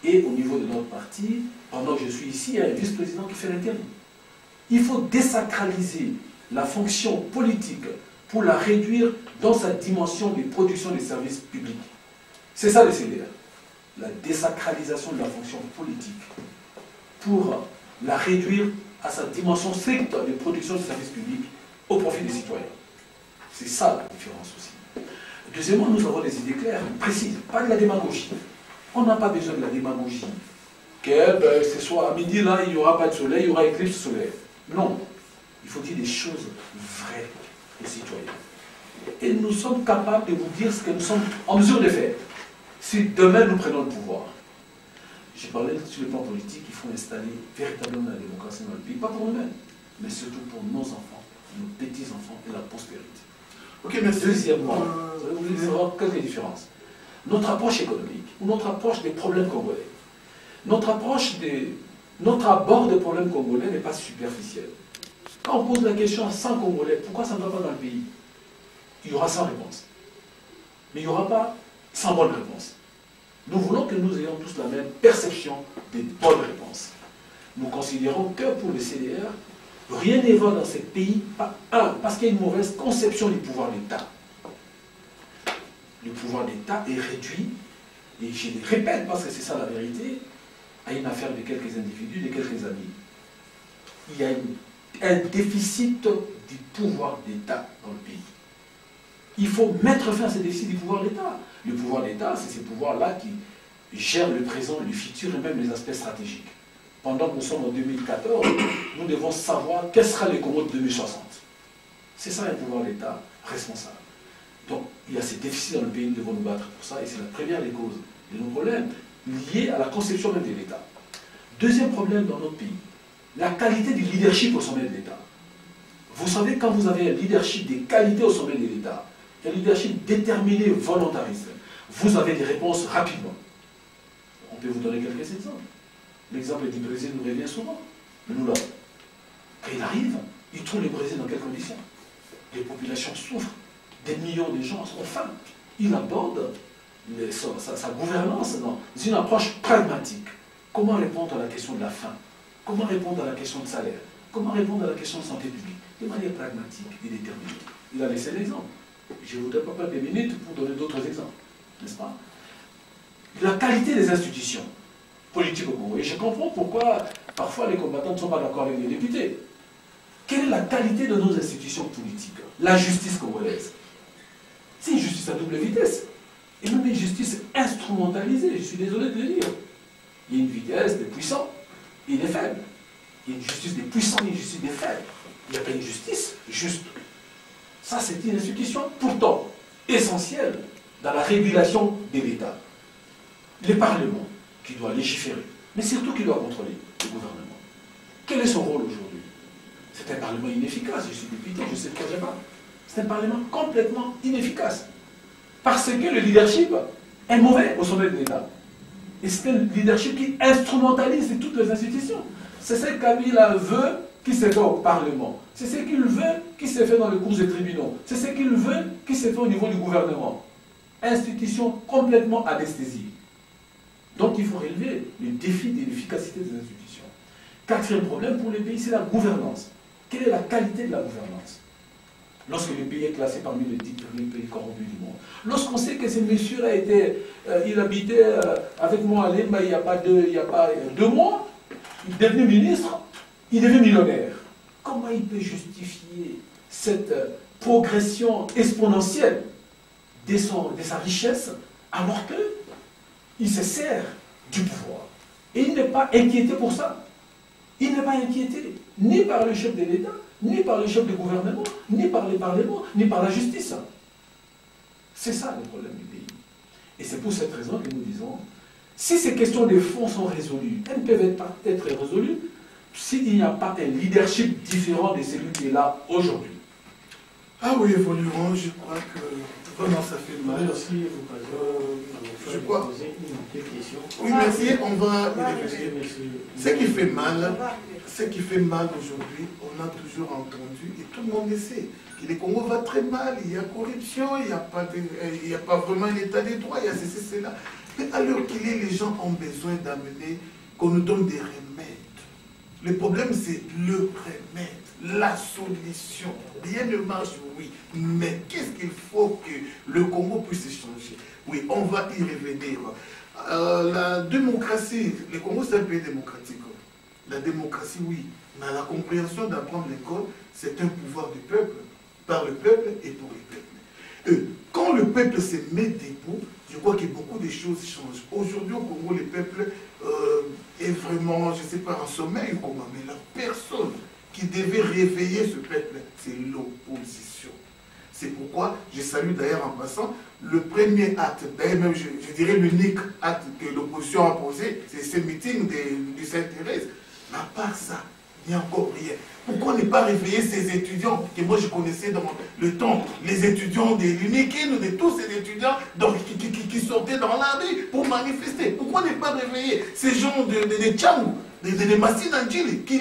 Speaker 3: Et au niveau de notre parti, pendant que je suis ici, il y a un vice-président qui fait l'intérim. Il faut désacraliser la fonction politique pour la réduire dans sa dimension de production des services publics. C'est ça le CDR. La désacralisation de la fonction politique pour la réduire à sa dimension stricte de production de services publics au profit des citoyens. C'est ça la différence aussi. Deuxièmement, nous avons des idées claires, précises, pas de la démagogie. On n'a pas besoin de la démagogie. Que ce soit à midi, là, il n'y aura pas de soleil, il y aura éclipse solaire. Non. Il faut dire des choses vraies aux citoyens. Et nous sommes capables de vous dire ce que nous sommes en mesure de faire. Si demain nous prenons le pouvoir, j'ai parlé sur le plan politique, il faut installer véritablement la démocratie dans le pays, pas pour nous-mêmes, mais surtout pour nos enfants, nos petits-enfants et la postérité.
Speaker 1: Ok, merci.
Speaker 3: Deuxièmement, vous voulez savoir quelques différences. Notre approche économique, ou notre approche des problèmes congolais, notre abord des problèmes congolais n'est pas superficiel. Quand on pose la question à 100 Congolais, pourquoi ça ne va pas dans le pays? Il y aura 100 réponses. Mais il n'y aura pas 100 bonnes réponses. Nous voulons que nous ayons tous la même perception des bonnes réponses. Nous considérons que pour le CDR, rien n'est va dans ces pays, parce qu'il y a une mauvaise conception du pouvoir d'État. Le pouvoir d'État est réduit, et je le répète parce que c'est ça la vérité, à une affaire de quelques individus, de quelques amis. Il y a un déficit du pouvoir d'État dans le pays. Il faut mettre fin à ce déficit du pouvoir d'État. Le pouvoir d'État, c'est ces pouvoirs-là qui gèrent le présent, le futur et même les aspects stratégiques. Pendant que nous sommes en 2014, nous devons savoir quel sera le Congo de 2060. C'est ça un pouvoir d'État responsable. Donc, il y a ces déficits dans le pays, nous devons nous battre pour ça, et c'est la première des causes de nos problèmes liés à la conception même de l'État. Deuxième problème dans notre pays, la qualité du leadership au sommet de l'État. Vous savez, quand vous avez un leadership des qualités au sommet de l'État, un leadership déterminé, volontariste, vous avez des réponses rapidement. On peut vous donner quelques exemples. L'exemple du Brésil nous revient souvent. Lula, quand il arrive, il trouve le Brésil dans quelles conditions? Les populations souffrent, des millions de gens ont faim. Il aborde sa gouvernance dans une approche pragmatique. Comment répondre à la question de la faim? Comment répondre à la question de salaire? Comment répondre à la question de santé publique? De manière pragmatique et déterminée. Il a laissé l'exemple. Je ne voudrais pas perdre des minutes pour donner d'autres exemples, n'est-ce pas? La qualité des institutions politiques au Congo. Et je comprends pourquoi parfois les combattants ne sont pas d'accord avec les députés. Quelle est la qualité de nos institutions politiques? La justice congolaise. C'est une justice à double vitesse. Et même une justice instrumentalisée, je suis désolé de le dire. Il y a une vitesse des puissants et des faibles. Il y a une justice des puissants et une justice des faibles. Il n'y a pas une justice juste. Ça, c'est une institution pourtant essentielle dans la régulation de l'État. Le Parlement, qui doit légiférer, mais surtout qui doit contrôler le gouvernement. Quel est son rôle aujourd'hui? C'est un Parlement inefficace. Je suis député, je sais de quoi je parle. C'est un Parlement complètement inefficace. Parce que le leadership est mauvais au sommet de l'État. Et c'est un leadership qui instrumentalise toutes les institutions. C'est ce qu'Abila veut qui se fait au Parlement. C'est ce qu'il veut qui se fait dans les cours des tribunaux. C'est ce qu'il veut qui se fait au niveau du gouvernement. Institution complètement anesthésiée. Donc il faut relever le défi de l'efficacité des institutions. Quatrième problème pour les pays, c'est la gouvernance. Quelle est la qualité de la gouvernance? Lorsque le pays est classé parmi les 10 premiers pays corrompus du monde. Lorsqu'on sait que ce monsieur a été, il habitait avec moi à Lemba il n'y a pas 2 mois, il est devenu ministre, il devient millionnaire. Comment il peut justifier cette progression exponentielle de sa richesse alors qu'il se sert du pouvoir? Et il n'est pas inquiété pour ça. Il n'est pas inquiété ni par le chef de l'État, ni par le chef du gouvernement, ni par les parlements, ni par la justice. C'est ça le problème du pays. Et c'est pour cette raison que nous disons, si ces questions de fond sont résolues, elles ne peuvent pas être résolues s'il n'y a pas un leadership différent de celui qui est là aujourd'hui.
Speaker 1: Ah oui, évoluons, je crois que vraiment ça fait mal.
Speaker 4: Merci,
Speaker 1: je crois.
Speaker 4: Poser une question.
Speaker 1: Oui, merci, on va y réfléchir. Ce qui fait mal aujourd'hui, on a toujours entendu, et tout le monde le sait, que le Congo va très mal, il y a corruption, il n'y a pas vraiment un état des droits, il y a ceci, cela. Mais alors qu'il est, les gens ont besoin d'amener, qu'on nous donne des remèdes. Le problème, c'est le remède, la solution. Rien ne marche, oui. Mais qu'est-ce qu'il faut que le Congo puisse changer? Oui, on va y revenir. La démocratie, le Congo, c'est un pays démocratique. La démocratie, oui. Mais la compréhension d'apprendre l'école, c'est un pouvoir du peuple, par le peuple et pour le peuple. Quand le peuple se met debout, je crois que beaucoup de choses changent. Aujourd'hui, au Congo, le peuple est vraiment, je ne sais pas, en sommeil ou comment, mais la personne qui devait réveiller ce peuple, c'est l'opposition. C'est pourquoi je salue d'ailleurs en passant le premier acte, d'ailleurs même je dirais l'unique acte que l'opposition a posé, c'est ce meeting du Sainte-Thérèse. Mais à part ça, il n'y a encore rien. Pourquoi ne pas réveiller ces étudiants que moi je connaissais dans le temps, les étudiants de l'UNIKIN, de tous ces étudiants qui sortaient dans la rue pour manifester? Pourquoi ne pas réveiller ces gens de Tchangou, de Massinandjili qui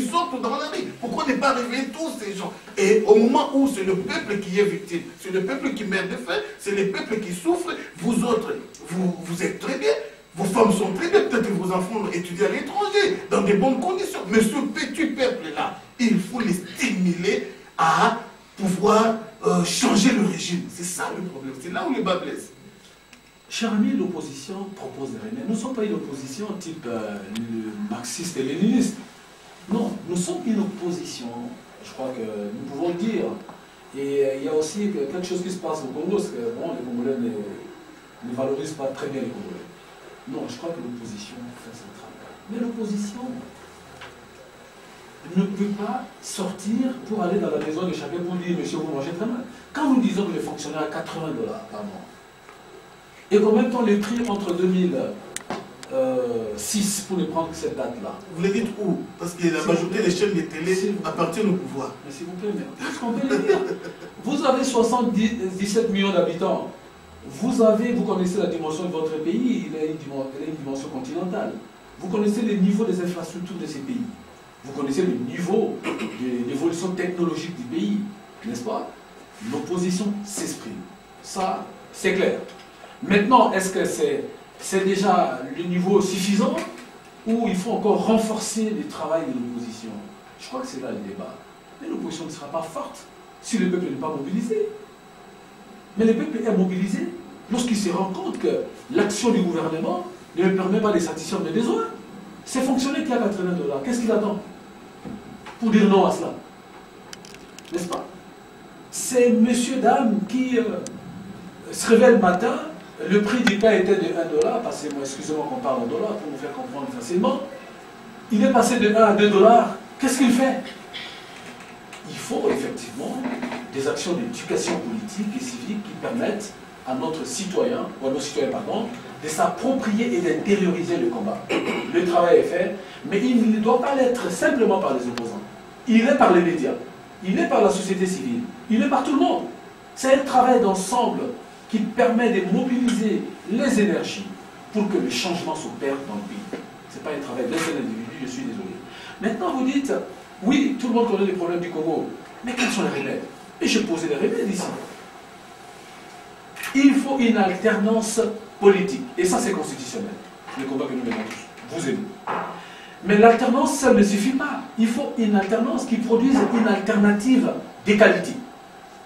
Speaker 1: sortent dans la rue? Pourquoi ne pas réveiller tous ces gens? Et au moment où c'est le peuple qui est victime, c'est le peuple qui meurt de faim, c'est le peuple qui souffre, vous autres, vous êtes très bien. Vos femmes sont très bien, peut-être que vos enfants étudient à l'étranger, dans de bonnes conditions. Mais ce petit peuple-là, il faut les stimuler à pouvoir changer le régime. C'est ça le problème, c'est là où les bas blessent.
Speaker 3: Cher ami, l'opposition propose des remèdes. Nous ne sommes pas une opposition type marxiste et léniniste. Non, nous sommes une opposition, je crois que nous pouvons le dire. Et il y a aussi quelque chose qui se passe au Congo, parce que bon, les Congolais ne valorisent pas très bien les Congolais. Non, je crois que l'opposition fait son travail. Mais l'opposition ne peut pas sortir pour aller dans la maison de chacun pour dire « Monsieur, vous mangez très mal ». Quand nous disons que les fonctionnaires à $80 par mois, et qu'en même temps les prix entre 2006 pour les prendre cette date-là.
Speaker 1: Vous les dites où? Parce que la majorité des chaînes de télé appartiennent au pouvoir.
Speaker 3: Mais s'il vous plaît, mais qu'est-ce qu'on peut le dire? Vous avez 17 millions d'habitants. Vous connaissez la dimension de votre pays, il a une dimension continentale. Vous connaissez les niveaux des infrastructures de ces pays. Vous connaissez le niveau de l'évolution technologique du pays, n'est-ce pas? L'opposition s'exprime. Ça, c'est clair. Maintenant, est-ce que c'est déjà le niveau suffisant ou il faut encore renforcer le travail de l'opposition? Je crois que c'est là le débat. Mais l'opposition ne sera pas forte si le peuple n'est pas mobilisé. Mais le peuple est mobilisé lorsqu'il se rend compte que l'action du gouvernement ne lui permet pas de satisfaire mes besoins. C'est fonctionnaire qui a $80. Qu'est-ce qu'il attend pour dire non à cela? N'est-ce pas? C'est monsieur, dame qui se réveille le matin, le prix du pain était de $1, excusez-moi qu'on parle en dollars pour nous faire comprendre facilement. Il est passé de 1 à $2. Qu'est-ce qu'il fait? Il faut effectivement des actions d'éducation politique et civique qui permettent à notre citoyen, ou à nos citoyens, pardon, de s'approprier et d'intérioriser le combat. Le travail est fait, mais il ne doit pas l'être simplement par les opposants. Il est par les médias, il est par la société civile, il est par tout le monde. C'est un travail d'ensemble qui permet de mobiliser les énergies pour que le changement s'opère dans le pays. Ce n'est pas un travail d'un seul individu, je suis désolé. Maintenant, vous dites, oui, tout le monde connaît les problèmes du Congo, mais quels sont les remèdes? Et je posais des remèdes ici. Il faut une alternance politique. Et ça, c'est constitutionnel. Le combat que nous menons tous, vous et nous. Mais l'alternance, ça ne suffit pas. Il faut une alternance qui produise une alternative de qualité.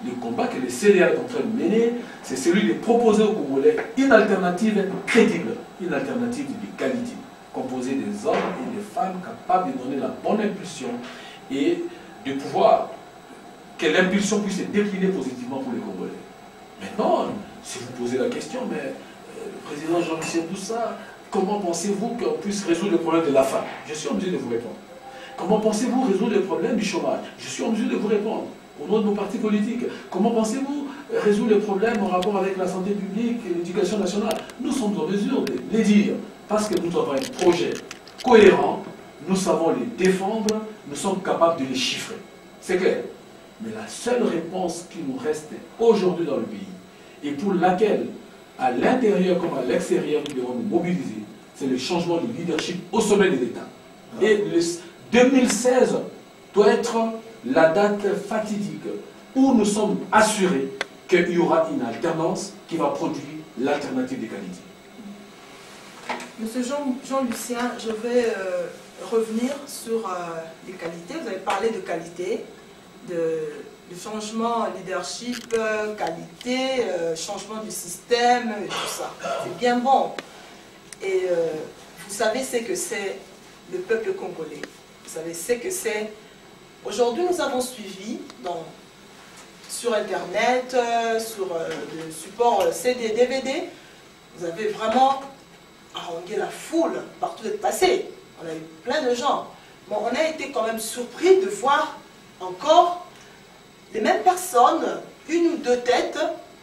Speaker 3: Le combat que les CDR est en train de mener, c'est celui de proposer aux Congolais une alternative crédible, une alternative de qualité, composée des hommes et des femmes capables de donner la bonne impulsion et de pouvoir que l'impulsion puisse se décliner positivement pour les Congolais. Maintenant, si vous posez la question, mais le président Jean-Michel Boussa, comment pensez-vous qu'on puisse résoudre le problème de la faim? Je suis en mesure de vous répondre. Comment pensez-vous résoudre le problème du chômage? Je suis en mesure de vous répondre. Au nom de nos partis politiques, comment pensez-vous résoudre les problèmes en rapport avec la santé publique et l'éducation nationale? Nous sommes en mesure de les dire, parce que nous avons un projet cohérent, nous savons les défendre, nous sommes capables de les chiffrer. C'est clair. Mais la seule réponse qui nous reste aujourd'hui dans le pays, et pour laquelle, à l'intérieur comme à l'extérieur, nous devons nous mobiliser, c'est le changement de leadership au sommet de l'État. Et le 2016 doit être la date fatidique où nous sommes assurés qu'il y aura une alternance qui va produire l'alternative des qualités.
Speaker 2: Monsieur Jean-Lucien, je vais revenir sur les qualités. Vous avez parlé de qualité, de changement leadership, qualité, changement du système, et tout ça. C'est bien bon. Et vous savez ce que c'est le peuple congolais. Vous savez ce que c'est. Aujourd'hui, nous avons suivi sur Internet, sur le support CD, DVD. Vous avez vraiment harangué la foule partout d'être passé. On a eu plein de gens. Bon, on a été quand même surpris de voir encore les mêmes personnes, une ou deux têtes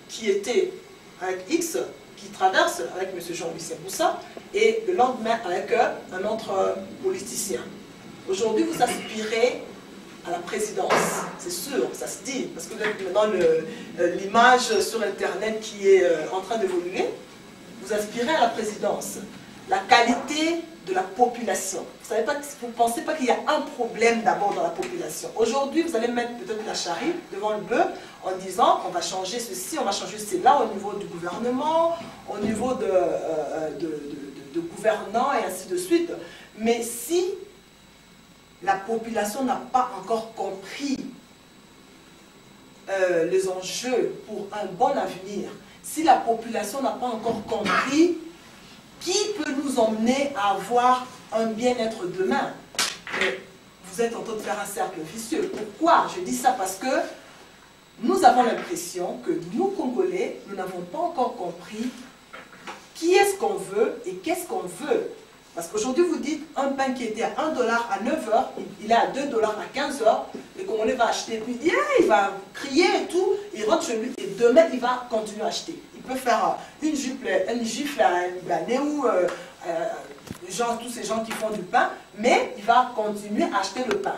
Speaker 2: qui étaient avec X, qui traversent avec M. Jean-Lucien Boussa, et le lendemain avec un autre politicien. Aujourd'hui, vous aspirez à la présidence, c'est sûr, ça se dit, parce que maintenant l'image sur Internet qui est en train d'évoluer, vous aspirez à la présidence. La qualité de la population. Vous ne pensez pas qu'il y a un problème d'abord dans la population. Aujourd'hui, vous allez mettre peut-être la charrue devant le bœuf en disant on va changer ceci, on va changer cela au niveau du gouvernement, au niveau de gouvernants et ainsi de suite. Mais si la population n'a pas encore compris les enjeux pour un bon avenir, si la population n'a pas encore compris qui peut nous emmener à avoir un bien-être demain? Mais vous êtes en train de faire un cercle vicieux. Pourquoi? Je dis ça parce que nous avons l'impression que nous, Congolais, nous n'avons pas encore compris qui est-ce qu'on veut et qu'est-ce qu'on veut. Parce qu'aujourd'hui, vous dites, un pain qui était à 1 $ à 9 h, il est à 2 $ à 15 h, le Congolais va acheter, puis il va crier et tout, il rentre chez lui, et demain, il va continuer à acheter. Il peut faire une gifle à un Libanais ou tous ces gens qui font du pain, mais il va continuer à acheter le pain.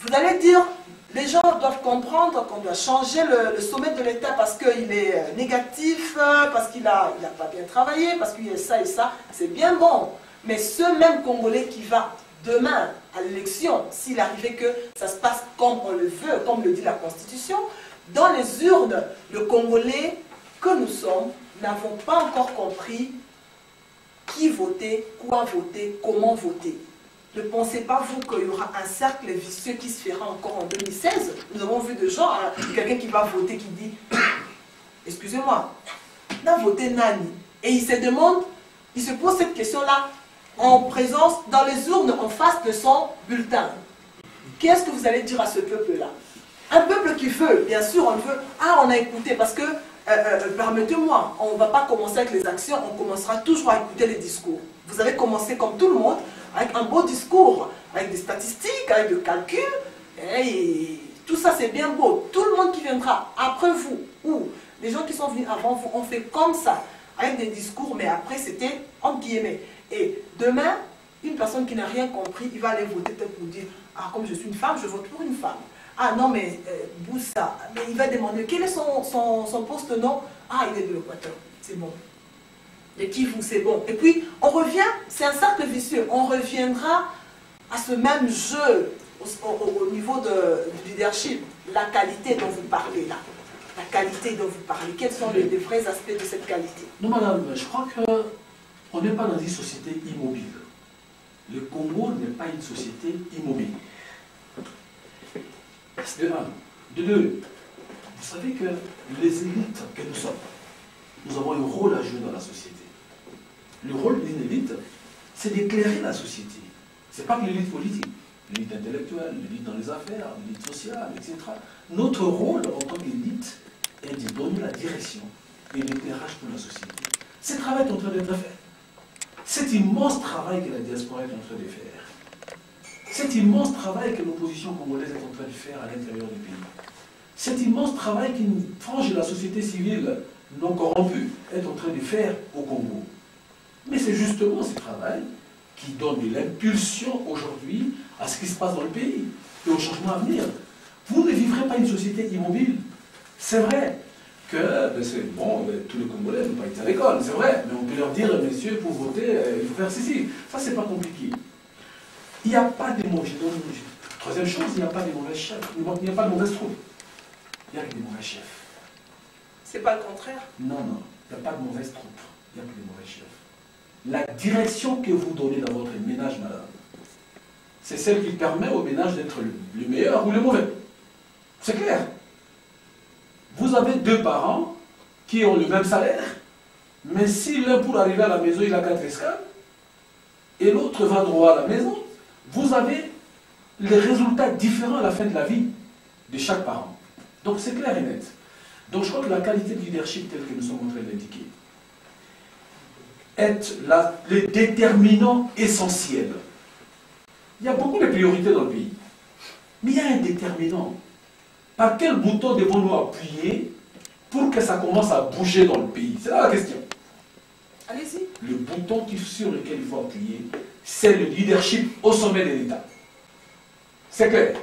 Speaker 2: Vous allez dire, les gens doivent comprendre qu'on doit changer le sommet de l'État parce qu'il est négatif, parce qu'il n'a pas bien travaillé, parce qu'il y a ça et ça. C'est bien bon. Mais ce même Congolais qui va demain à l'élection, s'il arrivait que ça se passe comme on le veut, comme le dit la Constitution, dans les urnes, le Congolais que nous sommes n'avons pas encore compris qui voter, quoi voter, comment voter. Ne pensez pas, vous, qu'il y aura un cercle vicieux qui se fera encore en 2016? Nous avons vu des gens, quelqu'un qui va voter, qui dit, excusez-moi, on a voté Nani. Et il se demande, il se pose cette question-là en présence, dans les urnes, en face de son bulletin. Qu'est-ce que vous allez dire à ce peuple-là? Un peuple qui veut, bien sûr, on veut, on a écouté, parce que, permettez-moi, on ne va pas commencer avec les actions, on commencera toujours à écouter les discours. Vous avez commencé comme tout le monde, avec un beau discours, avec des statistiques, avec des calculs, et tout ça c'est bien beau. Tout le monde qui viendra après vous, ou les gens qui sont venus avant vous, ont fait comme ça, avec des discours, mais après c'était entre guillemets. Et demain, une personne qui n'a rien compris, il va aller voter peut-être pour dire, ah comme je suis une femme, je vote pour une femme. Ah non mais Boussa, mais il va demander, quel est son poste non? Ah il est de l'Équateur, c'est bon. Et qui vous, c'est bon. Et puis, on revient, c'est un cercle vicieux, on reviendra à ce même jeu au niveau du leadership, la qualité dont vous parlez là. La qualité dont vous parlez, quels sont les vrais aspects de cette qualité?
Speaker 3: Non, madame, je crois qu'on n'est pas dans une société immobile. Le Congo n'est pas une société immobile. C'est de un. De deux, vous savez que les élites que nous sommes, nous avons un rôle à jouer dans la société. Le rôle d'une élite, c'est d'éclairer la société. Ce n'est pas que l'élite politique, l'élite intellectuelle, l'élite dans les affaires, l'élite sociale, etc. Notre rôle en tant qu'élite est de donner la direction et l'éclairage pour la société. Ce travail est en train d'être fait. Cet immense travail que la diaspora est en train de faire, cet immense travail que l'opposition congolaise est en train de faire à l'intérieur du pays, cet immense travail qu'une frange de la société civile non corrompue est en train de faire au Congo. Mais c'est justement ce travail qui donne de l'impulsion aujourd'hui à ce qui se passe dans le pays et au changement à venir. Vous ne vivrez pas une société immobile. C'est vrai que bon, tous les Congolais n'ont pas été à l'école, c'est vrai, mais on peut leur dire, messieurs, pour voter, il faut faire ceci. Ça, c'est pas compliqué. Il n'y a pas de mauvais. Troisième chose, il n'y a pas de mauvais chefs. Il n'y a pas de mauvaises troupes. Il y a que des mauvais chefs.
Speaker 2: C'est pas le contraire?
Speaker 3: Non, non, il n'y a pas de mauvaises troupes. Il n'y a que des mauvais chefs. La direction que vous donnez dans votre ménage, madame, c'est celle qui permet au ménage d'être le meilleur ou le mauvais. C'est clair. Vous avez deux parents qui ont le même salaire, mais si l'un pour arriver à la maison, il a 4 escales, et l'autre va droit à la maison, vous avez les résultats différents à la fin de la vie de chaque parent. Donc c'est clair et net. Donc je crois que la qualité de leadership telle que nous sommes en train d'indiquer est le déterminant essentiel. Il y a beaucoup de priorités dans le pays, mais il y a un déterminant. Par quel bouton devons-nous appuyer pour que ça commence à bouger dans le pays? C'est là la question.
Speaker 2: Allez-y.
Speaker 3: Le bouton sur lequel il faut appuyer, c'est le leadership au sommet de l'État. C'est clair.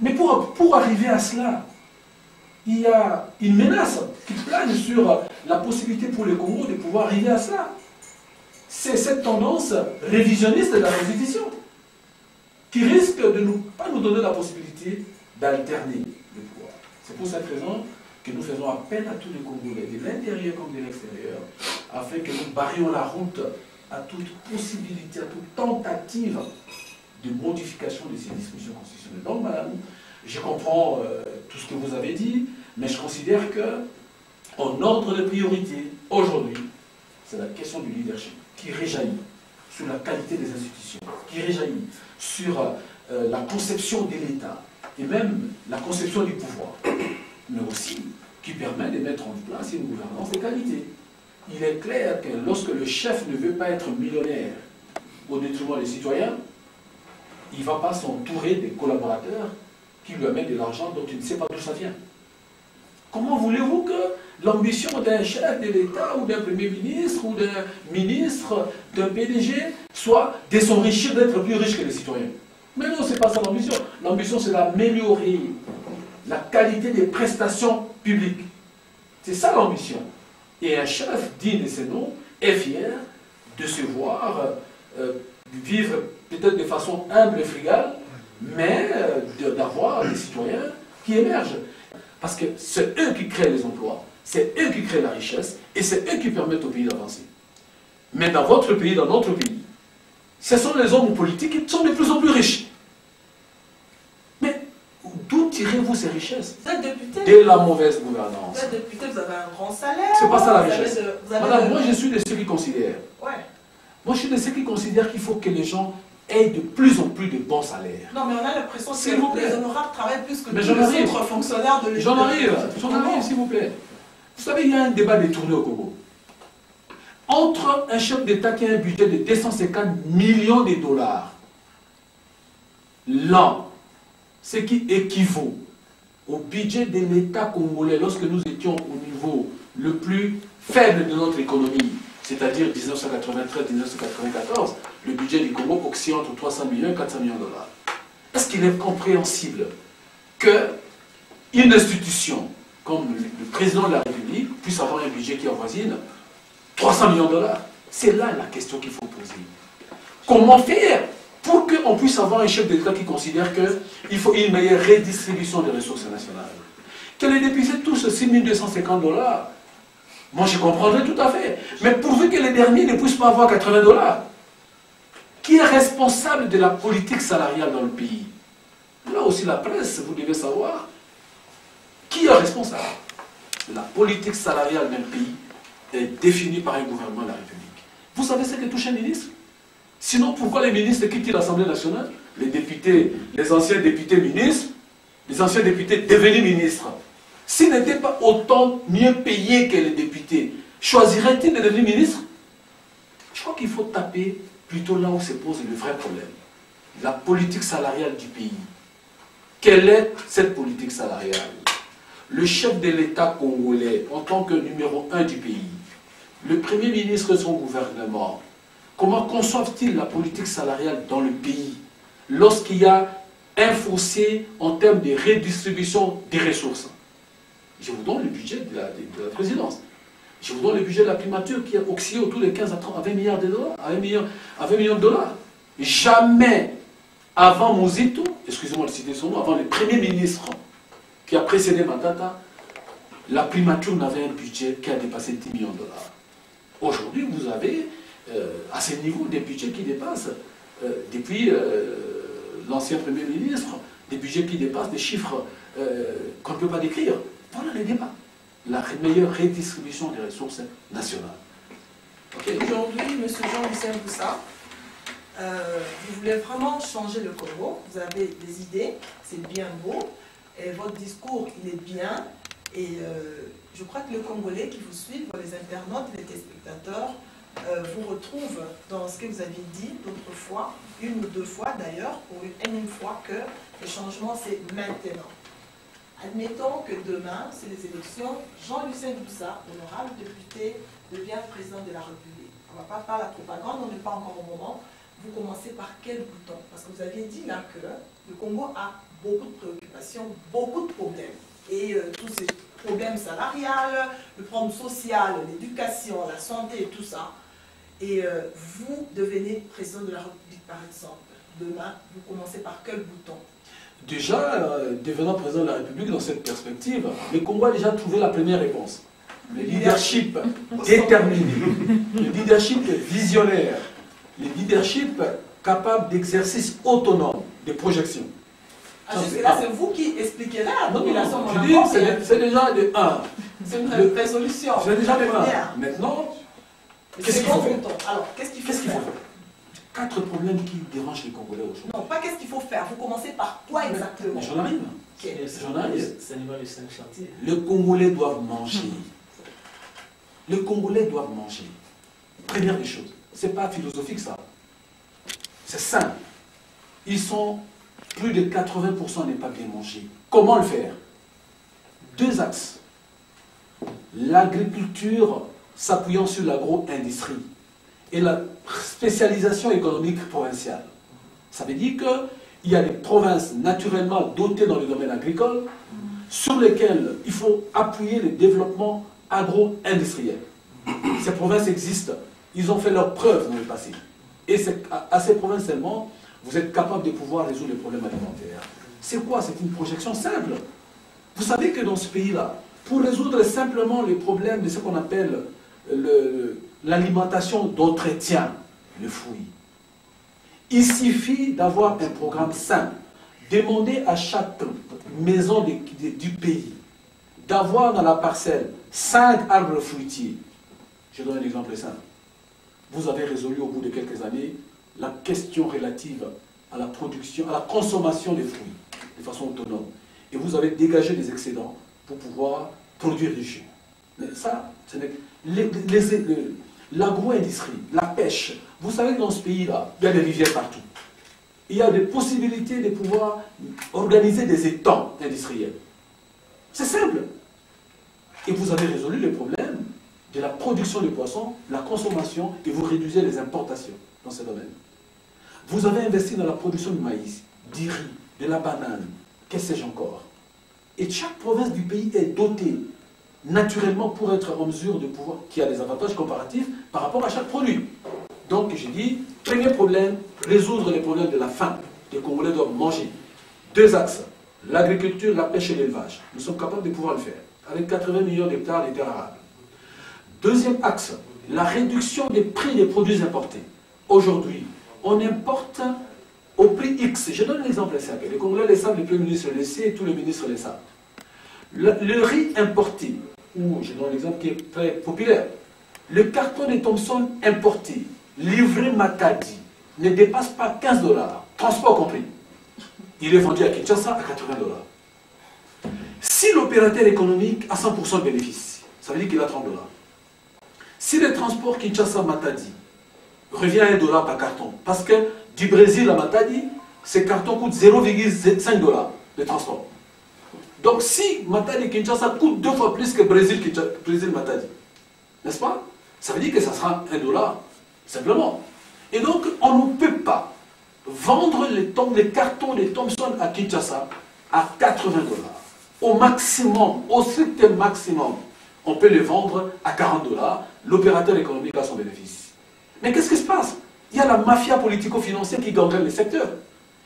Speaker 3: Mais pour arriver à cela, il y a une menace qui plane sur la possibilité pour le Congo de pouvoir arriver à cela. C'est cette tendance révisionniste de la Constitution qui risque de ne pas nous donner la possibilité d'alterner le pouvoir. C'est pour cette raison que nous faisons appel à tous les Congolais, de l'intérieur comme de l'extérieur, afin que nous barrions la route à toute possibilité, à toute tentative de modification de ces dispositions constitutionnelles. Donc, madame, je comprends tout ce que vous avez dit, mais je considère que, en ordre de priorité, aujourd'hui, c'est la question du leadership qui réjaillit sur la qualité des institutions, qui réjaillit sur la conception de l'État et même la conception du pouvoir, mais aussi qui permet de mettre en place une gouvernance de qualité. Il est clair que lorsque le chef ne veut pas être millionnaire au détriment des citoyens, il ne va pas s'entourer des collaborateurs qui lui amènent de l'argent dont il ne sait pas d'où ça vient. Comment voulez-vous que l'ambition d'un chef de l'État ou d'un Premier ministre ou d'un ministre, d'un PDG, soit de s'enrichir, d'être plus riche que les citoyens? Mais non, ce n'est pas ça l'ambition. L'ambition, c'est d'améliorer la qualité des prestations publiques. C'est ça l'ambition. Et un chef digne de ce nom est fier de se voir vivre peut-être de façon humble et frugale, mais d'avoir des citoyens qui émergent. Parce que c'est eux qui créent les emplois, c'est eux qui créent la richesse, et c'est eux qui permettent au pays d'avancer. Mais dans votre pays, dans notre pays, ce sont les hommes politiques qui sont de plus en plus riches. Mais d'où tirez-vous ces richesses?
Speaker 2: Vous êtes député?
Speaker 3: De la mauvaise gouvernance.
Speaker 2: Vous êtes député, vous avez un grand salaire.
Speaker 3: C'est pas ça la richesse. Madame, moi je suis de ceux qui considèrent.
Speaker 2: Ouais.
Speaker 3: Moi je suis de ceux qui considèrent qu'il faut que les gens aient de plus en plus de bons salaires.
Speaker 2: Non, mais on a l'impression
Speaker 3: S'il vous
Speaker 2: que
Speaker 3: plaît.
Speaker 2: les honorables travaillent plus que
Speaker 3: Mais
Speaker 2: tous
Speaker 3: j'en
Speaker 2: les
Speaker 3: arrive.
Speaker 2: autres fonctionnaires de l'État.
Speaker 3: J'en arrive, s'il vous plaît. Vous savez, il y a un débat détourné au Congo. Entre un chef d'État qui a un budget de 250 millions de dollars l'an, ce qui équivaut au budget de l'État congolais lorsque nous étions au niveau le plus faible de notre économie, c'est-à-dire 1993-1994, le budget du Congo oscille entre 300 millions et 400 millions de dollars. Est-ce qu'il est compréhensible qu'une institution comme le président de la République puisse avoir un budget qui avoisine 300 millions de dollars? C'est là la question qu'il faut poser. Comment faire pour qu'on puisse avoir un chef d'État qui considère qu'il faut une meilleure redistribution des ressources nationales? Que les députés touchent 6 250 dollars, moi je comprendrais tout à fait. Mais pourvu que les derniers ne puissent pas avoir 80 dollars, qui est responsable de la politique salariale dans le pays? Là aussi la presse, vous devez savoir, qui est responsable? La politique salariale d'un pays est définie par un gouvernement de la République. Vous savez ce que touche un ministre? Sinon, pourquoi les ministres quittent l'Assemblée nationale? Les députés, les anciens députés ministres, les anciens députés devenus ministres, s'ils n'étaient pas autant mieux payés que les députés, choisiraient-ils de devenir ministres? Je crois qu'il faut taper plutôt là où se pose le vrai problème. La politique salariale du pays. Quelle est cette politique salariale? Le chef de l'État congolais, en tant que numéro 1 du pays, le Premier ministre de son gouvernement, comment conçoivent-ils la politique salariale dans le pays lorsqu'il y a un fossé en termes de redistribution des ressources. Je vous donne le budget de la présidence. Je vous donne le budget de la primature qui a oscillé autour de 15 à 20 milliards de dollars, à 20 millions de dollars. Jamais avant Mozito, excusez-moi de citer son nom, avant le premier ministre qui a précédé Matata, la primature n'avait un budget qui a dépassé 10 millions de dollars. Aujourd'hui, vous avez à ce niveau des budgets qui dépassent, depuis l'ancien premier ministre, des budgets qui dépassent des chiffres qu'on ne peut pas décrire. Voilà les débats. La meilleure redistribution des ressources nationales. Okay.
Speaker 2: Aujourd'hui, M. Jean-Lucien Boussa, vous voulez vraiment changer le Congo. Vous avez des idées, c'est bien beau. Et votre discours, il est bien. Et je crois que les Congolais qui vous suivent, les internautes, les téléspectateurs, vous retrouvent dans ce que vous avez dit d'autres fois, une ou deux fois d'ailleurs, ou une énième fois, que le changement c'est maintenant. Admettons que demain, c'est les élections, Jean-Lucien Boussa, honorable député, devient président de la République. On ne va pas faire la propagande, on n'est pas encore au moment. Vous commencez par quel bouton? Parce que vous aviez dit là que le Congo a beaucoup de préoccupations, beaucoup de problèmes. Et tous ces problèmes salariales, le problème social, l'éducation, la santé, tout ça. Et vous devenez président de la République, par exemple. Demain, vous commencez par quel bouton?
Speaker 3: Déjà, devenant président de la République, dans cette perspective, le Congo a déjà trouvé la première réponse. Le leadership déterminé, le leadership visionnaire, le leadership capable d'exercice autonome, de projection.
Speaker 2: Ah, jusque-là, c'est vous qui expliquez là à la population.
Speaker 3: Je dis, c'est déjà de 1.
Speaker 2: C'est une résolution.
Speaker 3: C'est déjà de 1. Maintenant, qu'est-ce qu'il faut faire?
Speaker 2: Alors, qu'est-ce qu'il faut faire?
Speaker 3: 4 problèmes qui dérangent les Congolais aujourd'hui.
Speaker 2: Non, pas qu'est-ce qu'il faut faire. Vous commencez par quoi exactement?
Speaker 3: J'en arrive.
Speaker 4: J'en arrive. C'est les 5 chantiers.
Speaker 3: Les Congolais doivent manger. Les Congolais doivent manger. Première des choses. Ce n'est pas philosophique ça. C'est simple. Ils sont plus de 80% n'est pas bien mangé. Comment le faire? 2 axes. L'agriculture s'appuyant sur l'agro-industrie et la spécialisation économique provinciale. Ça veut dire qu'il y a des provinces naturellement dotées dans le domaine agricole sur lesquelles il faut appuyer le développement agro-industriel. Ces provinces existent. Ils ont fait leurs preuves dans le passé. Et c'est à ces provinces seulement, vous êtes capable de pouvoir résoudre les problèmes alimentaires. C'est quoi? C'est une projection simple. Vous savez que dans ce pays-là, pour résoudre simplement les problèmes de ce qu'on appelle l'alimentation d'entretien, le fruit, il suffit d'avoir un programme simple. Demandez à chaque maison du pays d'avoir dans la parcelle 5 arbres fruitiers. Je donne un exemple simple. Vous avez résolu au bout de quelques années la question relative à la production, à la consommation des fruits de façon autonome. Et vous avez dégagé des excédents pour pouvoir produire du jus. Mais ça, l'agro-industrie, la pêche. Vous savez que dans ce pays-là, il y a des rivières partout. Il y a des possibilités de pouvoir organiser des étangs industriels. C'est simple. Et vous avez résolu le problème de la production de poissons, la consommation, et vous réduisez les importations dans ce domaine. Vous avez investi dans la production du maïs, du riz, de la banane, que sais-je encore. Et chaque province du pays est dotée naturellement pour être en mesure de pouvoir, qui a des avantages comparatifs par rapport à chaque produit. Donc je dis, premier problème, résoudre les problèmes de la faim. Les Congolais doivent manger. 2 axes, l'agriculture, la pêche et l'élevage. Nous sommes capables de pouvoir le faire, avec 80 millions d'hectares de terres arables. 2e axe, la réduction des prix des produits importés. Aujourd'hui, on importe au prix X. Je donne un exemple simple. Les Congolais le savent, le Premier ministre le sait et tous les ministres le savent. Le riz importé, ou je donne un exemple qui est très populaire, le carton de Thomson importé, livré Matadi, ne dépasse pas 15 $, transport compris. Il est vendu à Kinshasa à 80 $. Si l'opérateur économique a 100% de bénéfice, ça veut dire qu'il a 30 $. Si le transport Kinshasa-Matadi revient à 1 $ par carton, parce que du Brésil à Matadi, ces cartons coûtent 0,5 $ de transport. Donc si Matadi-Kinshasa coûte 2 fois plus que Brésil-Matadi, n'est-ce pas? Ça veut dire que ça sera 1 $, simplement. Et donc, on ne peut pas vendre les cartons de Thomson à Kinshasa à 80 $. Au maximum, au strict maximum, on peut les vendre à 40 $. L'opérateur économique a son bénéfice. Mais qu'est-ce qui se passe? Il y a la mafia politico-financière qui gangrène le secteur.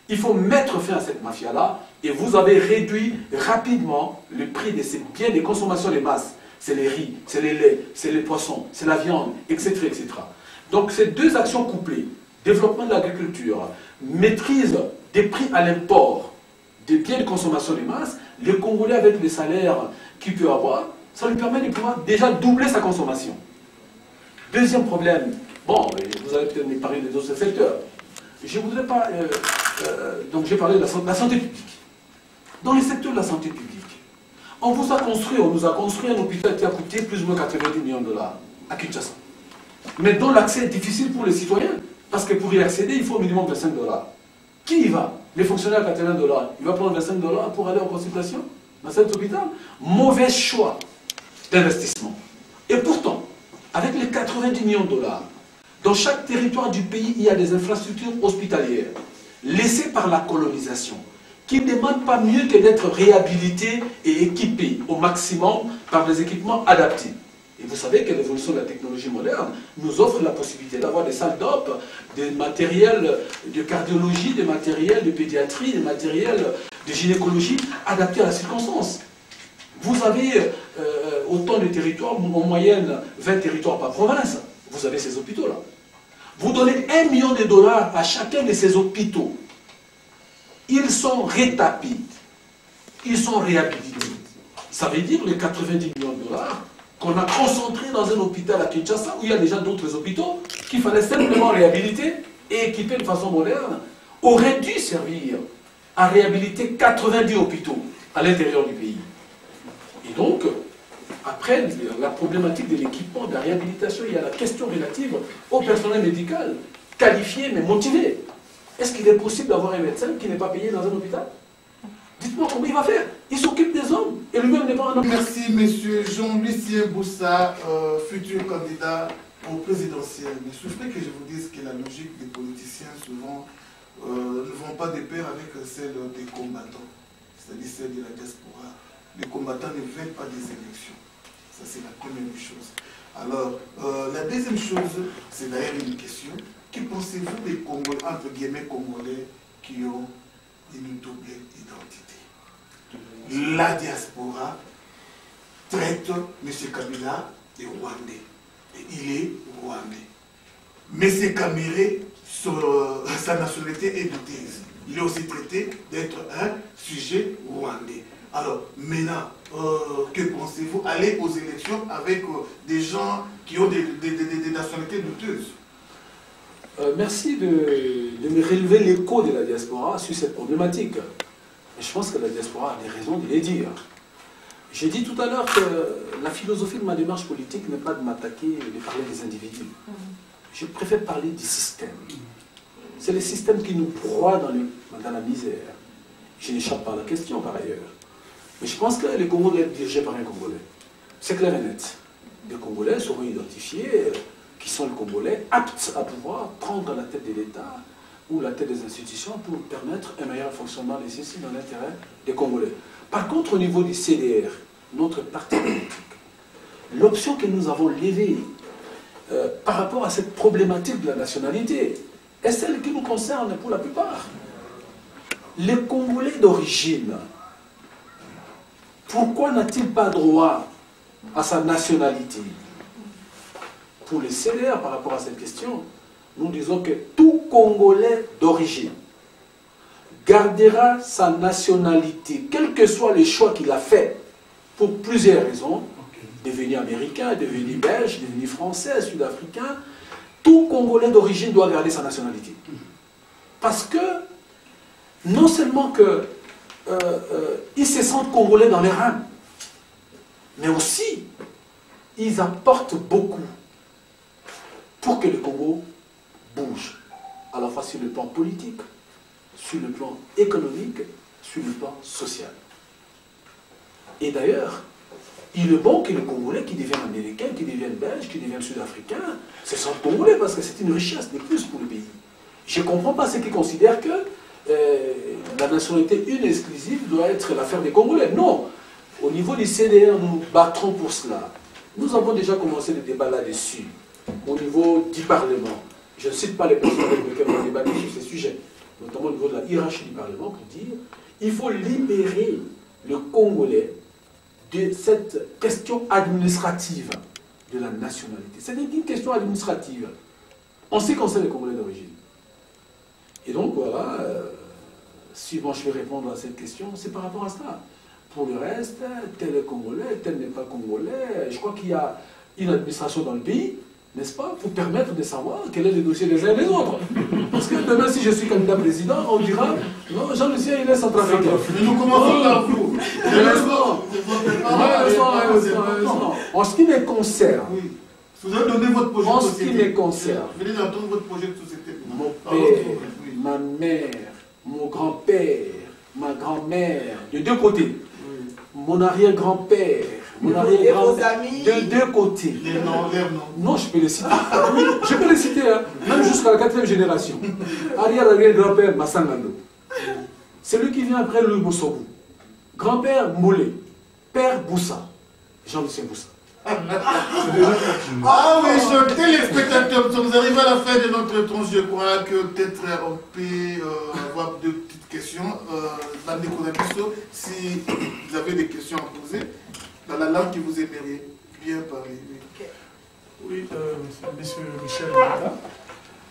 Speaker 3: Il faut mettre fin à cette mafia-là et vous avez réduit rapidement le prix de ces biens de consommation de masse. C'est les riz, c'est les laits, c'est les poissons, c'est la viande, etc., etc. Donc ces deux actions couplées, développement de l'agriculture, maîtrise des prix à l'import des biens de consommation de masse, les Congolais avec les salaires qu'il peut avoir, ça lui permet de pouvoir déjà doubler sa consommation. Deuxième problème, bon, vous allez peut-être me parler des autres secteurs. Je ne voudrais pas... donc j'ai parlé de la santé publique. Dans le secteur de la santé publique, on nous a construit un hôpital qui a coûté plus ou moins 90 millions de dollars à Kinshasa. Mais dont l'accès est difficile pour les citoyens, parce que pour y accéder, il faut au minimum 25 $. Qui y va? Les fonctionnaires à 80 $. Il va prendre 25 $ pour aller en consultation dans cet hôpital? Mauvais choix d'investissement. Et pourtant, avec les 90 millions de dollars, dans chaque territoire du pays, il y a des infrastructures hospitalières laissées par la colonisation, qui ne demandent pas mieux que d'être réhabilitées et équipées au maximum par des équipements adaptés. Et vous savez que l'évolution de la technologie moderne nous offre la possibilité d'avoir des salles d'op, des matériels de cardiologie, des matériels de pédiatrie, des matériels de gynécologie adaptés à la circonstance. Vous avez autant de territoires, en moyenne 20 territoires par province, vous avez ces hôpitaux-là. Vous donnez 1 million de dollars à chacun de ces hôpitaux. Ils sont rétablis, ils sont réhabilités. Ça veut dire les 90 millions de dollars qu'on a concentrés dans un hôpital à Kinshasa, où il y a déjà d'autres hôpitaux, qu'il fallait simplement réhabiliter et équiper de façon moderne, auraient dû servir à réhabiliter 90 hôpitaux à l'intérieur du pays. Et donc, après la problématique de l'équipement, de la réhabilitation, il y a la question relative au personnel médical, qualifié mais motivé. Est-ce qu'il est possible d'avoir un médecin qui n'est pas payé dans un hôpital? Dites-moi comment il va faire. Il s'occupe des hommes et lui-même n'est pas un homme.
Speaker 1: Merci, monsieur Jean-Lucien Boussa, futur candidat au présidentiel. Mais souffrez que je vous dise que la logique des politiciens souvent ne vont pas de pair avec celle des combattants, c'est-à-dire celle de la diaspora. Les combattants ne veulent pas des élections. Ça, c'est la première chose. Alors, la deuxième chose, c'est d'ailleurs une question. Que pensez-vous des Congolais, entre guillemets Congolais, qui ont une double identité? La diaspora traite M. Kabila de Rwandais. Et il est Rwandais. M. Kamere, sa nationalité est douteuse. Il est aussi traité d'être un sujet rwandais. Alors, maintenant, que pensez-vous? Aller aux élections avec des gens qui ont des nationalités douteuses?
Speaker 3: Merci de me relever l'écho de la diaspora sur cette problématique. Mais je pense que la diaspora a des raisons de les dire. J'ai dit tout à l'heure que la philosophie de ma démarche politique n'est pas de m'attaquer et de parler des individus. Je préfère parler du système. C'est le système qui nous broie dans la misère. Je n'échappe pas à la question par ailleurs. Mais je pense que les Congos doivent être dirigés par un Congolais. C'est clair et net. Les Congolais seront identifiés, qui sont les Congolais aptes à pouvoir prendre la tête de l'État ou la tête des institutions pour permettre un meilleur fonctionnement des systèmes dans l'intérêt des Congolais. Par contre, au niveau du CDR, notre parti politique, l'option que nous avons levée par rapport à cette problématique de la nationalité est celle qui nous concerne pour la plupart. Les Congolais d'origine, pourquoi n'a-t-il pas droit à sa nationalité? Pour les CDR, par rapport à cette question, nous disons que tout Congolais d'origine gardera sa nationalité, quel que soit le choix qu'il a fait, pour plusieurs raisons, devenir américain, devenir belge, devenir français, sud-africain, tout Congolais d'origine doit garder sa nationalité. Parce que, non seulement que ils se sentent Congolais dans les reins, mais aussi, ils apportent beaucoup pour que le Congo bouge, à la fois sur le plan politique, sur le plan économique, sur le plan social. Et d'ailleurs, il est bon que les Congolais qui deviennent américains, qui deviennent belges, qui deviennent sud-africains, se sentent Congolais parce que c'est une richesse de plus pour le pays. Je ne comprends pas ceux qui considèrent que la nationalité une et exclusive doit être l'affaire des Congolais. Non. Au niveau du CDR, nous nous battrons pour cela. Nous avons déjà commencé le débat là-dessus, au niveau du Parlement. Je ne cite pas les personnes avec lesquelles on a débattu sur ces sujets, notamment au niveau de la hiérarchie du Parlement, pour dire qu'il faut libérer le Congolais de cette question administrative de la nationalité. C'est une question administrative. En ce qui concerne les Congolais d'origine. Et donc voilà, si bon, je vais répondre à cette question, c'est par rapport à cela. Pour le reste, tel est Congolais, tel n'est pas Congolais. Je crois qu'il y a une administration dans le pays, n'est-ce pas, pour permettre de savoir quel est le dossier des uns et des autres. Parce que demain, si je suis candidat président, on dira non, Jean-Lucien, il est centrafricain.
Speaker 1: Mais nous commençons par vous.
Speaker 3: En ce qui me concerne,
Speaker 1: oui. Vous avez donné votre projet
Speaker 3: en
Speaker 1: de
Speaker 3: ce
Speaker 1: société.
Speaker 3: qui me concerne,
Speaker 1: Vous venez d'entendre votre projet de société.
Speaker 3: mon père, ma mère, mon grand-père, ma grand-mère, de deux côtés, mon arrière-grand-père, mon arrière-grand-père, de deux côtés.
Speaker 1: Les noms, les noms.
Speaker 3: Non, je peux les citer. Oui, je peux les citer, hein, même jusqu'à la 4e génération. Arrière-arrière-grand-père, Massangando. C'est lui qui vient après Louis Boussobou. Grand-père, Moulé. Père, Boussa. Jean-Lucien Boussa.
Speaker 1: Ah oui, chers téléspectateurs, nous sommes arrivés à la fin de notre tronche. Je crois que peut-être on peut avoir deux petites questions. Si vous avez des questions à poser, dans la langue que vous aimeriez bien parler.
Speaker 5: Oui, monsieur Michel Mata,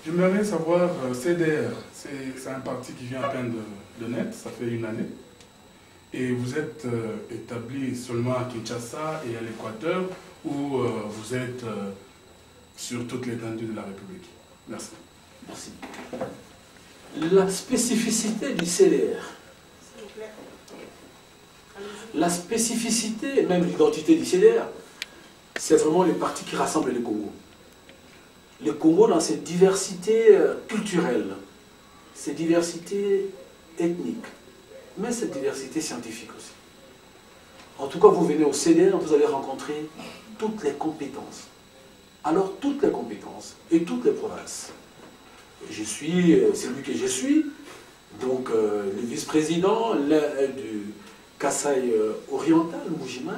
Speaker 5: j'aimerais savoir, CDR, c'est un parti qui vient à peine de naître, ça fait une année. Et vous êtes établi seulement à Kinshasa et à l'Équateur, ou vous êtes sur toute l'étendue de la République? Merci.
Speaker 3: Merci. La spécificité du CDR, la spécificité, même l'identité du CDR, c'est vraiment les partis qui rassemblent le Congo. Le Congo dans ses diversités culturelles, ses diversités ethniques, mais cette diversité scientifique aussi. En tout cas, vous venez au CDR, vous allez rencontrer toutes les compétences. Alors, toutes les compétences et toutes les provinces. Je suis celui que je suis, donc le vice-président du Kasaï oriental, Mujimai,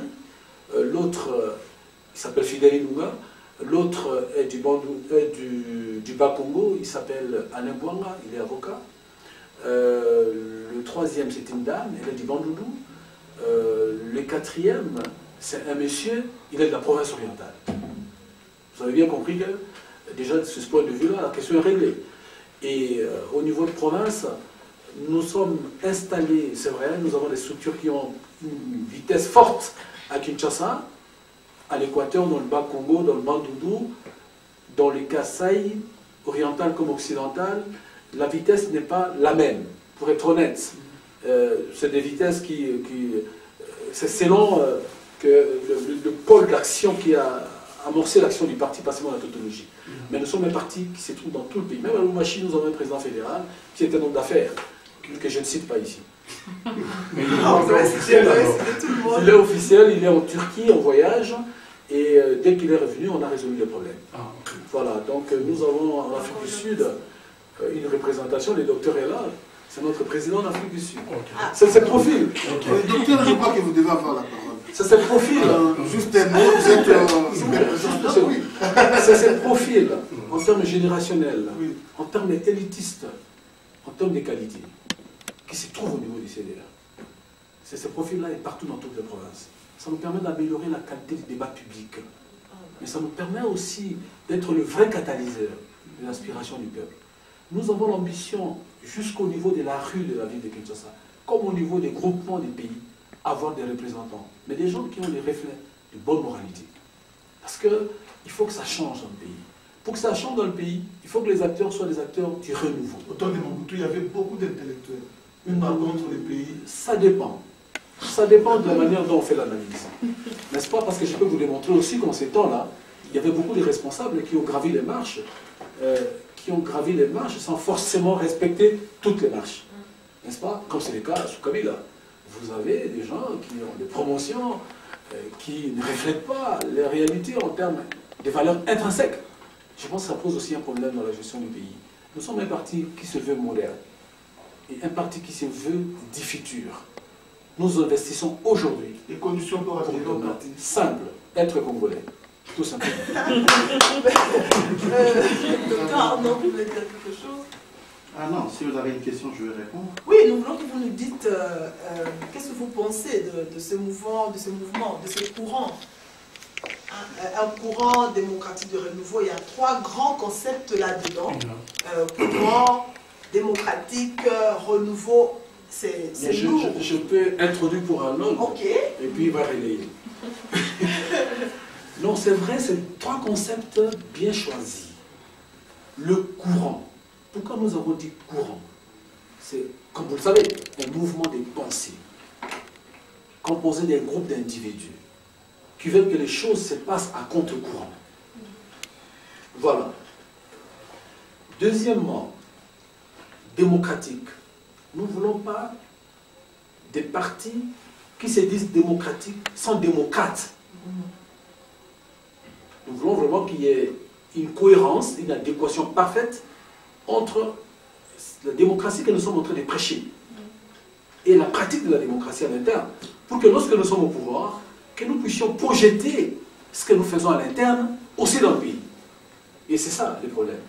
Speaker 3: l'autre, il s'appelle Fidel Ilunga, l'autre est du Bas-Congo, il s'appelle Alain Bouanga, il est avocat. Le troisième, c'est une dame, elle est du Bandoudou. Le quatrième, c'est un monsieur, il est de la province orientale. Vous avez bien compris que, déjà, de ce point de vue-là, la question est réglée. Et au niveau de province, nous sommes installés, c'est vrai, nous avons des structures qui ont une vitesse forte à Kinshasa, à l'Équateur, dans le Bas-Congo, dans le Bandoudou, dans les Kasaï, oriental comme occidental, la vitesse n'est pas la même, pour être honnête. C'est des vitesses c'est selon que le pôle d'action qui a amorcé l'action du parti, pas seulement la tautologie. Mais nous sommes un parti qui se trouve dans tout le pays. Même à Lubumbashi, nous avons un président fédéral qui est un homme d'affaires, que je ne cite pas ici.
Speaker 5: Mais
Speaker 3: il est officiel, il est en Turquie en voyage, et dès qu'il est revenu, on a résolu le problème. Voilà, donc nous avons en Afrique du Sud une représentation, le docteur est là, c'est notre président d'Afrique du Sud. C'est ce profil.
Speaker 1: Docteur, je crois que vous devez avoir la parole.
Speaker 3: C'est ce profil.
Speaker 1: Juste un mot, vous êtes...
Speaker 3: C'est ce profil, en termes générationnels, en termes élitistes, en termes de qualité, qui se trouve au niveau du CDR. C'est ce profil-là et partout dans toutes les provinces. Ça nous permet d'améliorer la qualité du débat public. Mais ça nous permet aussi d'être le vrai catalyseur de l'aspiration du peuple. Nous avons l'ambition, jusqu'au niveau de la rue de la ville de Kinshasa, comme au niveau des groupements des pays, avoir des représentants, mais des gens qui ont des reflets de bonne moralité. Parce qu'il faut que ça change dans le pays. Pour que ça change dans le pays, il faut que les acteurs soient des acteurs du renouveau.
Speaker 1: Au temps de Mobutu, il y avait beaucoup d'intellectuels. Par contre, les pays...
Speaker 3: Ça dépend. Ça dépend de la manière dont on fait l'analyse. N'est-ce pas? Parce que je peux vous démontrer aussi qu'en ces temps-là, il y avait beaucoup de responsables qui ont gravi les marches, sans forcément respecter toutes les marches. N'est-ce pas? Comme c'est le cas sous Kabila. Vous avez des gens qui ont des promotions qui ne reflètent pas les réalités en termes de valeurs intrinsèques. Je pense que ça pose aussi un problème dans la gestion du pays. Nous sommes un parti qui se veut moderne et un parti qui se veut du futur. Nous investissons aujourd'hui.
Speaker 1: Les conditions pour arriver au parti.
Speaker 3: Simple, être congolais. Tout simplement.
Speaker 2: Docteur Arnaud, vous voulez dire quelque chose?
Speaker 6: Ah non, si vous avez une question, je vais répondre.
Speaker 2: Oui, nous voulons que vous nous dites qu'est-ce que vous pensez de ce mouvement, de ce courant. Un courant démocratique de renouveau. Il y a 3 grands concepts là-dedans. Courant, démocratique, renouveau. C'est lourd.
Speaker 3: Je peux introduire pour un autre.
Speaker 2: Ok.
Speaker 3: Et puis il va relayer. Non, c'est vrai, c'est 3 concepts bien choisis. Le courant. Pourquoi nous avons dit courant? C'est, comme vous le savez, un mouvement de pensée composé d'un groupe d'individus qui veulent que les choses se passent à contre-courant. Voilà. Deuxièmement, démocratique. Nous ne voulons pas des partis qui se disent démocratiques sans démocrates. Nous voulons vraiment qu'il y ait une cohérence, une adéquation parfaite entre la démocratie que nous sommes en train de prêcher et la pratique de la démocratie à l'interne, pour que lorsque nous sommes au pouvoir, que nous puissions projeter ce que nous faisons à l'interne aussi dans le pays. Et c'est ça le problème.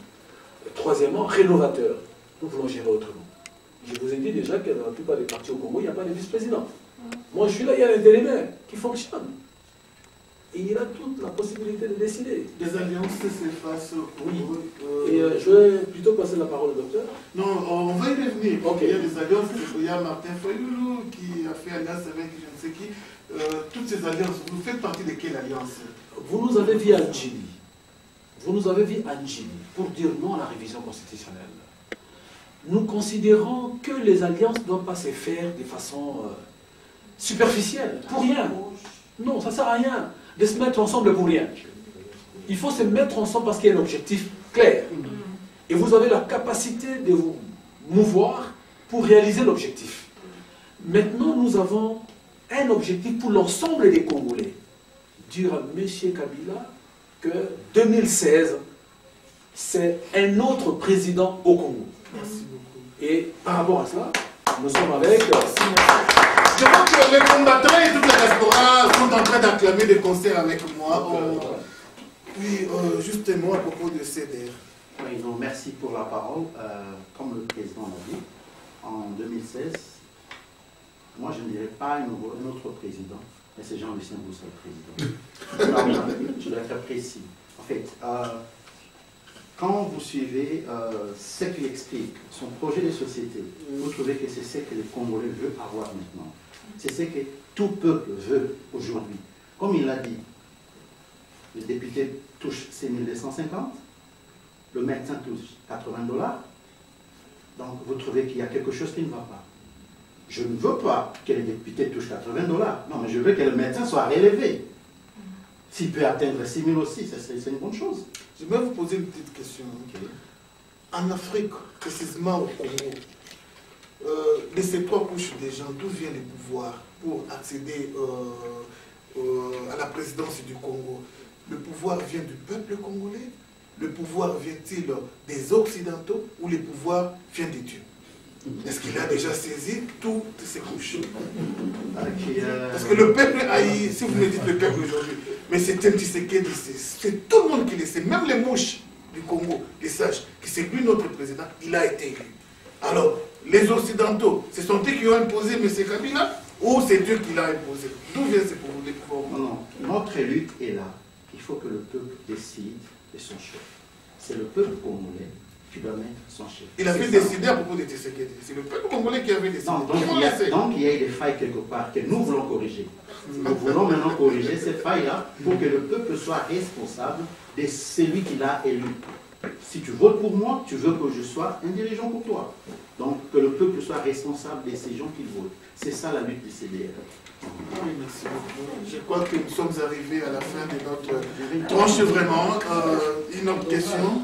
Speaker 3: Troisièmement, rénovateur. Nous voulons gérer autrement. Je vous ai dit déjà que dans la plupart des partis au Congo, il n'y a pas de vice-président. Moi, je suis là, il y a l'intérimaire qui fonctionne. Et il a toute la possibilité de décider.
Speaker 1: Des alliances s'effacent au Congo.
Speaker 3: Oui. Et je vais plutôt passer la parole au docteur.
Speaker 1: Non, on va y revenir.
Speaker 3: Okay.
Speaker 1: Il y a des alliances. Il y a Martin Fayoulou qui a fait alliance avec je ne sais qui. Toutes ces alliances, vous faites partie de quelle alliance?
Speaker 3: Vous nous avez vu à Ndjili. Vous nous avez vu à Ndjili pour dire non à la révision constitutionnelle. Nous considérons que les alliances ne doivent pas se faire de façon superficielle, pour rien. Non, ça ne sert à rien de se mettre ensemble pour rien. Il faut se mettre ensemble parce qu'il y a un objectif clair. Et vous avez la capacité de vous mouvoir pour réaliser l'objectif. Maintenant, nous avons un objectif pour l'ensemble des Congolais. Dire à M. Kabila que 2016, c'est un autre président au Congo.
Speaker 1: Merci beaucoup.
Speaker 3: Et par rapport à cela, nous sommes avec...
Speaker 1: Je vois que les combattants et toute la diaspora sont en train d'acclamer des concerts avec moi. Oui, justement à propos de CDR.
Speaker 6: Oui, donc merci pour la parole. Comme le président l'a dit, en 2016, moi je ne dirais pas un autre président, mais c'est Jean-Lucien Boussa le président. Je dois être précis. En fait, quand vous suivez ce qu'il explique, son projet de société, vous trouvez que c'est ce que les Congolais veulent avoir maintenant. C'est ce que tout peuple veut aujourd'hui. Comme il l'a dit, le député touche 6 250, le médecin touche $80. Donc vous trouvez qu'il y a quelque chose qui ne va pas. Je ne veux pas que les députés touchent $80. Non, mais je veux que le médecin soit relevé. S'il peut atteindre 6 000 aussi, c'est une bonne chose.
Speaker 1: Je vais vous poser une petite question. Okay. En Afrique, précisément au Congo, les ces 3 couches des gens, d'où vient le pouvoir pour accéder à la présidence du Congo? Le pouvoir vient du peuple congolais? Le pouvoir vient-il des Occidentaux ou le pouvoir vient de Dieu? Est-ce qu'il a déjà saisi toutes ces couches? Parce que le peuple haï, si vous me dites le peuple aujourd'hui, mais c'est un Tshisekedi, c'est tout le monde qui le sait, même les mouches du Congo, les sages, que c'est lui notre président, il a été élu. Alors, les Occidentaux, ce sont eux qui ont imposé M. Kabila ou c'est Dieu qui l'a imposé? D'où vient ce pouvoir?
Speaker 6: Non, notre lutte est là. Il faut que le peuple décide de son chef. C'est le peuple congolais qui doit mettre son chef.
Speaker 1: Il avait décidé à propos de Tshisekedi. C'est le peuple congolais qui avait décidé.
Speaker 6: Non, donc il y a des failles quelque part que nous voulons corriger. Nous voulons maintenant corriger ces failles-là pour que le peuple soit responsable de celui qui l'a élu. Si tu votes pour moi, tu veux que je sois un dirigeant pour toi. Donc que le peuple soit responsable de ces gens qui votent. C'est ça la lutte du CDR.
Speaker 1: Oui, merci beaucoup. Je crois que nous sommes arrivés à la fin de notre tranche vraiment. Une autre question?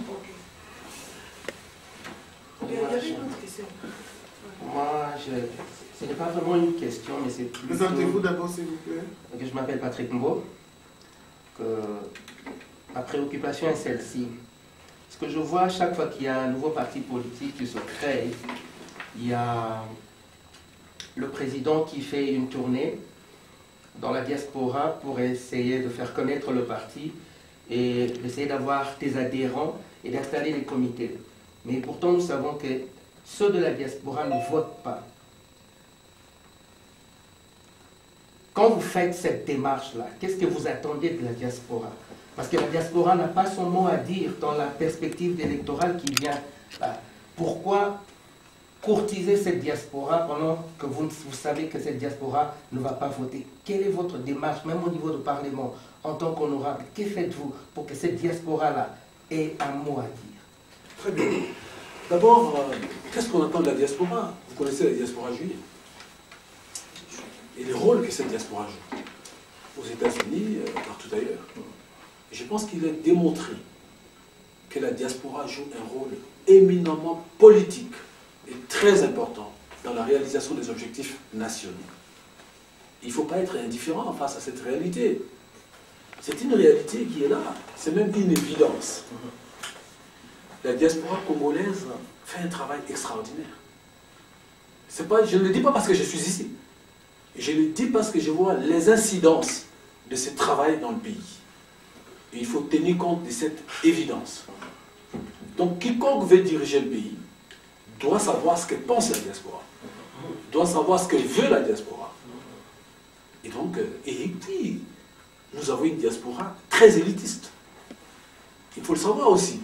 Speaker 2: Il y avait une autre question.
Speaker 7: Moi, ce n'est pas vraiment une question, mais c'est plutôt...
Speaker 1: Présentez-vous d'abord, s'il vous plaît.
Speaker 7: Okay, je m'appelle Patrick Mbo. Ma préoccupation est celle-ci. Parce que je vois chaque fois qu'il y a un nouveau parti politique qui se crée, il y a le président qui fait une tournée dans la diaspora pour essayer de faire connaître le parti et d'essayer d'avoir des adhérents et d'installer des comités. Mais pourtant, nous savons que ceux de la diaspora ne votent pas. Quand vous faites cette démarche-là, qu'est-ce que vous attendez de la diaspora? Parce que la diaspora n'a pas son mot à dire dans la perspective électorale qui vient. Pourquoi courtiser cette diaspora pendant que vous savez que cette diaspora ne va pas voter? Quelle est votre démarche, même au niveau du Parlement, en tant qu'honorable? Que faites-vous pour que cette diaspora-là ait un mot à dire?
Speaker 3: Très bien. D'abord, qu'est-ce qu'on attend de la diaspora? Vous connaissez la diaspora juive et les rôles que cette diaspora joue aux États-Unis, partout ailleurs. Je pense qu'il est démontré que la diaspora joue un rôle éminemment politique et très important dans la réalisation des objectifs nationaux. Il ne faut pas être indifférent face à cette réalité. C'est une réalité qui est là, c'est même une évidence. La diaspora congolaise fait un travail extraordinaire. Je ne le dis pas parce que je suis ici. Je le dis parce que je vois les incidences de ce travail dans le pays. Et il faut tenir compte de cette évidence. Donc, quiconque veut diriger le pays doit savoir ce que pense la diaspora, doit savoir ce que veut la diaspora. Et donc, et puis, nous avons une diaspora très élitiste. Il faut le savoir aussi.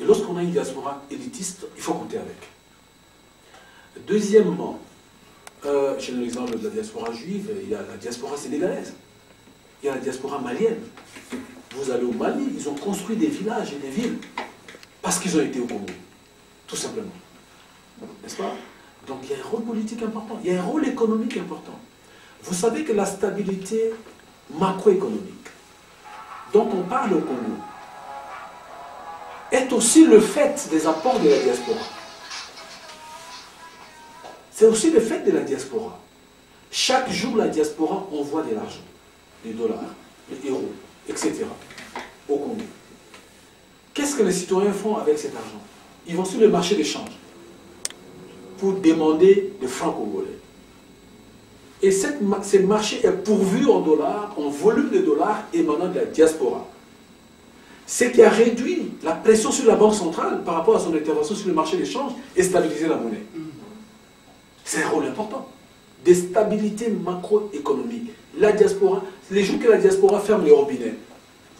Speaker 3: Et lorsqu'on a une diaspora élitiste, il faut compter avec. Deuxièmement, j'ai l'exemple de la diaspora juive, il y a la diaspora sénégalaise, il y a la diaspora malienne. Vous allez au Mali, ils ont construit des villages et des villes parce qu'ils ont été au Congo, tout simplement. N'est-ce pas? Donc il y a un rôle politique important, il y a un rôle économique important. Vous savez que la stabilité macroéconomique dont on parle au Congo est aussi le fait des apports de la diaspora. C'est aussi le fait de la diaspora. Chaque jour, la diaspora envoie de l'argent, des dollars, des euros, etc. au Congo. Qu'est-ce que les citoyens font avec cet argent? Ils vont sur le marché d'échange pour demander des francs congolais. Et ce marché est pourvu en dollars, en volume de dollars émanant de la diaspora. Ce qui a réduit la pression sur la Banque centrale par rapport à son intervention sur le marché d'échange et stabiliser la monnaie. C'est un rôle important. Des stabilités macroéconomiques. La diaspora, les jours que la diaspora ferme les robinets,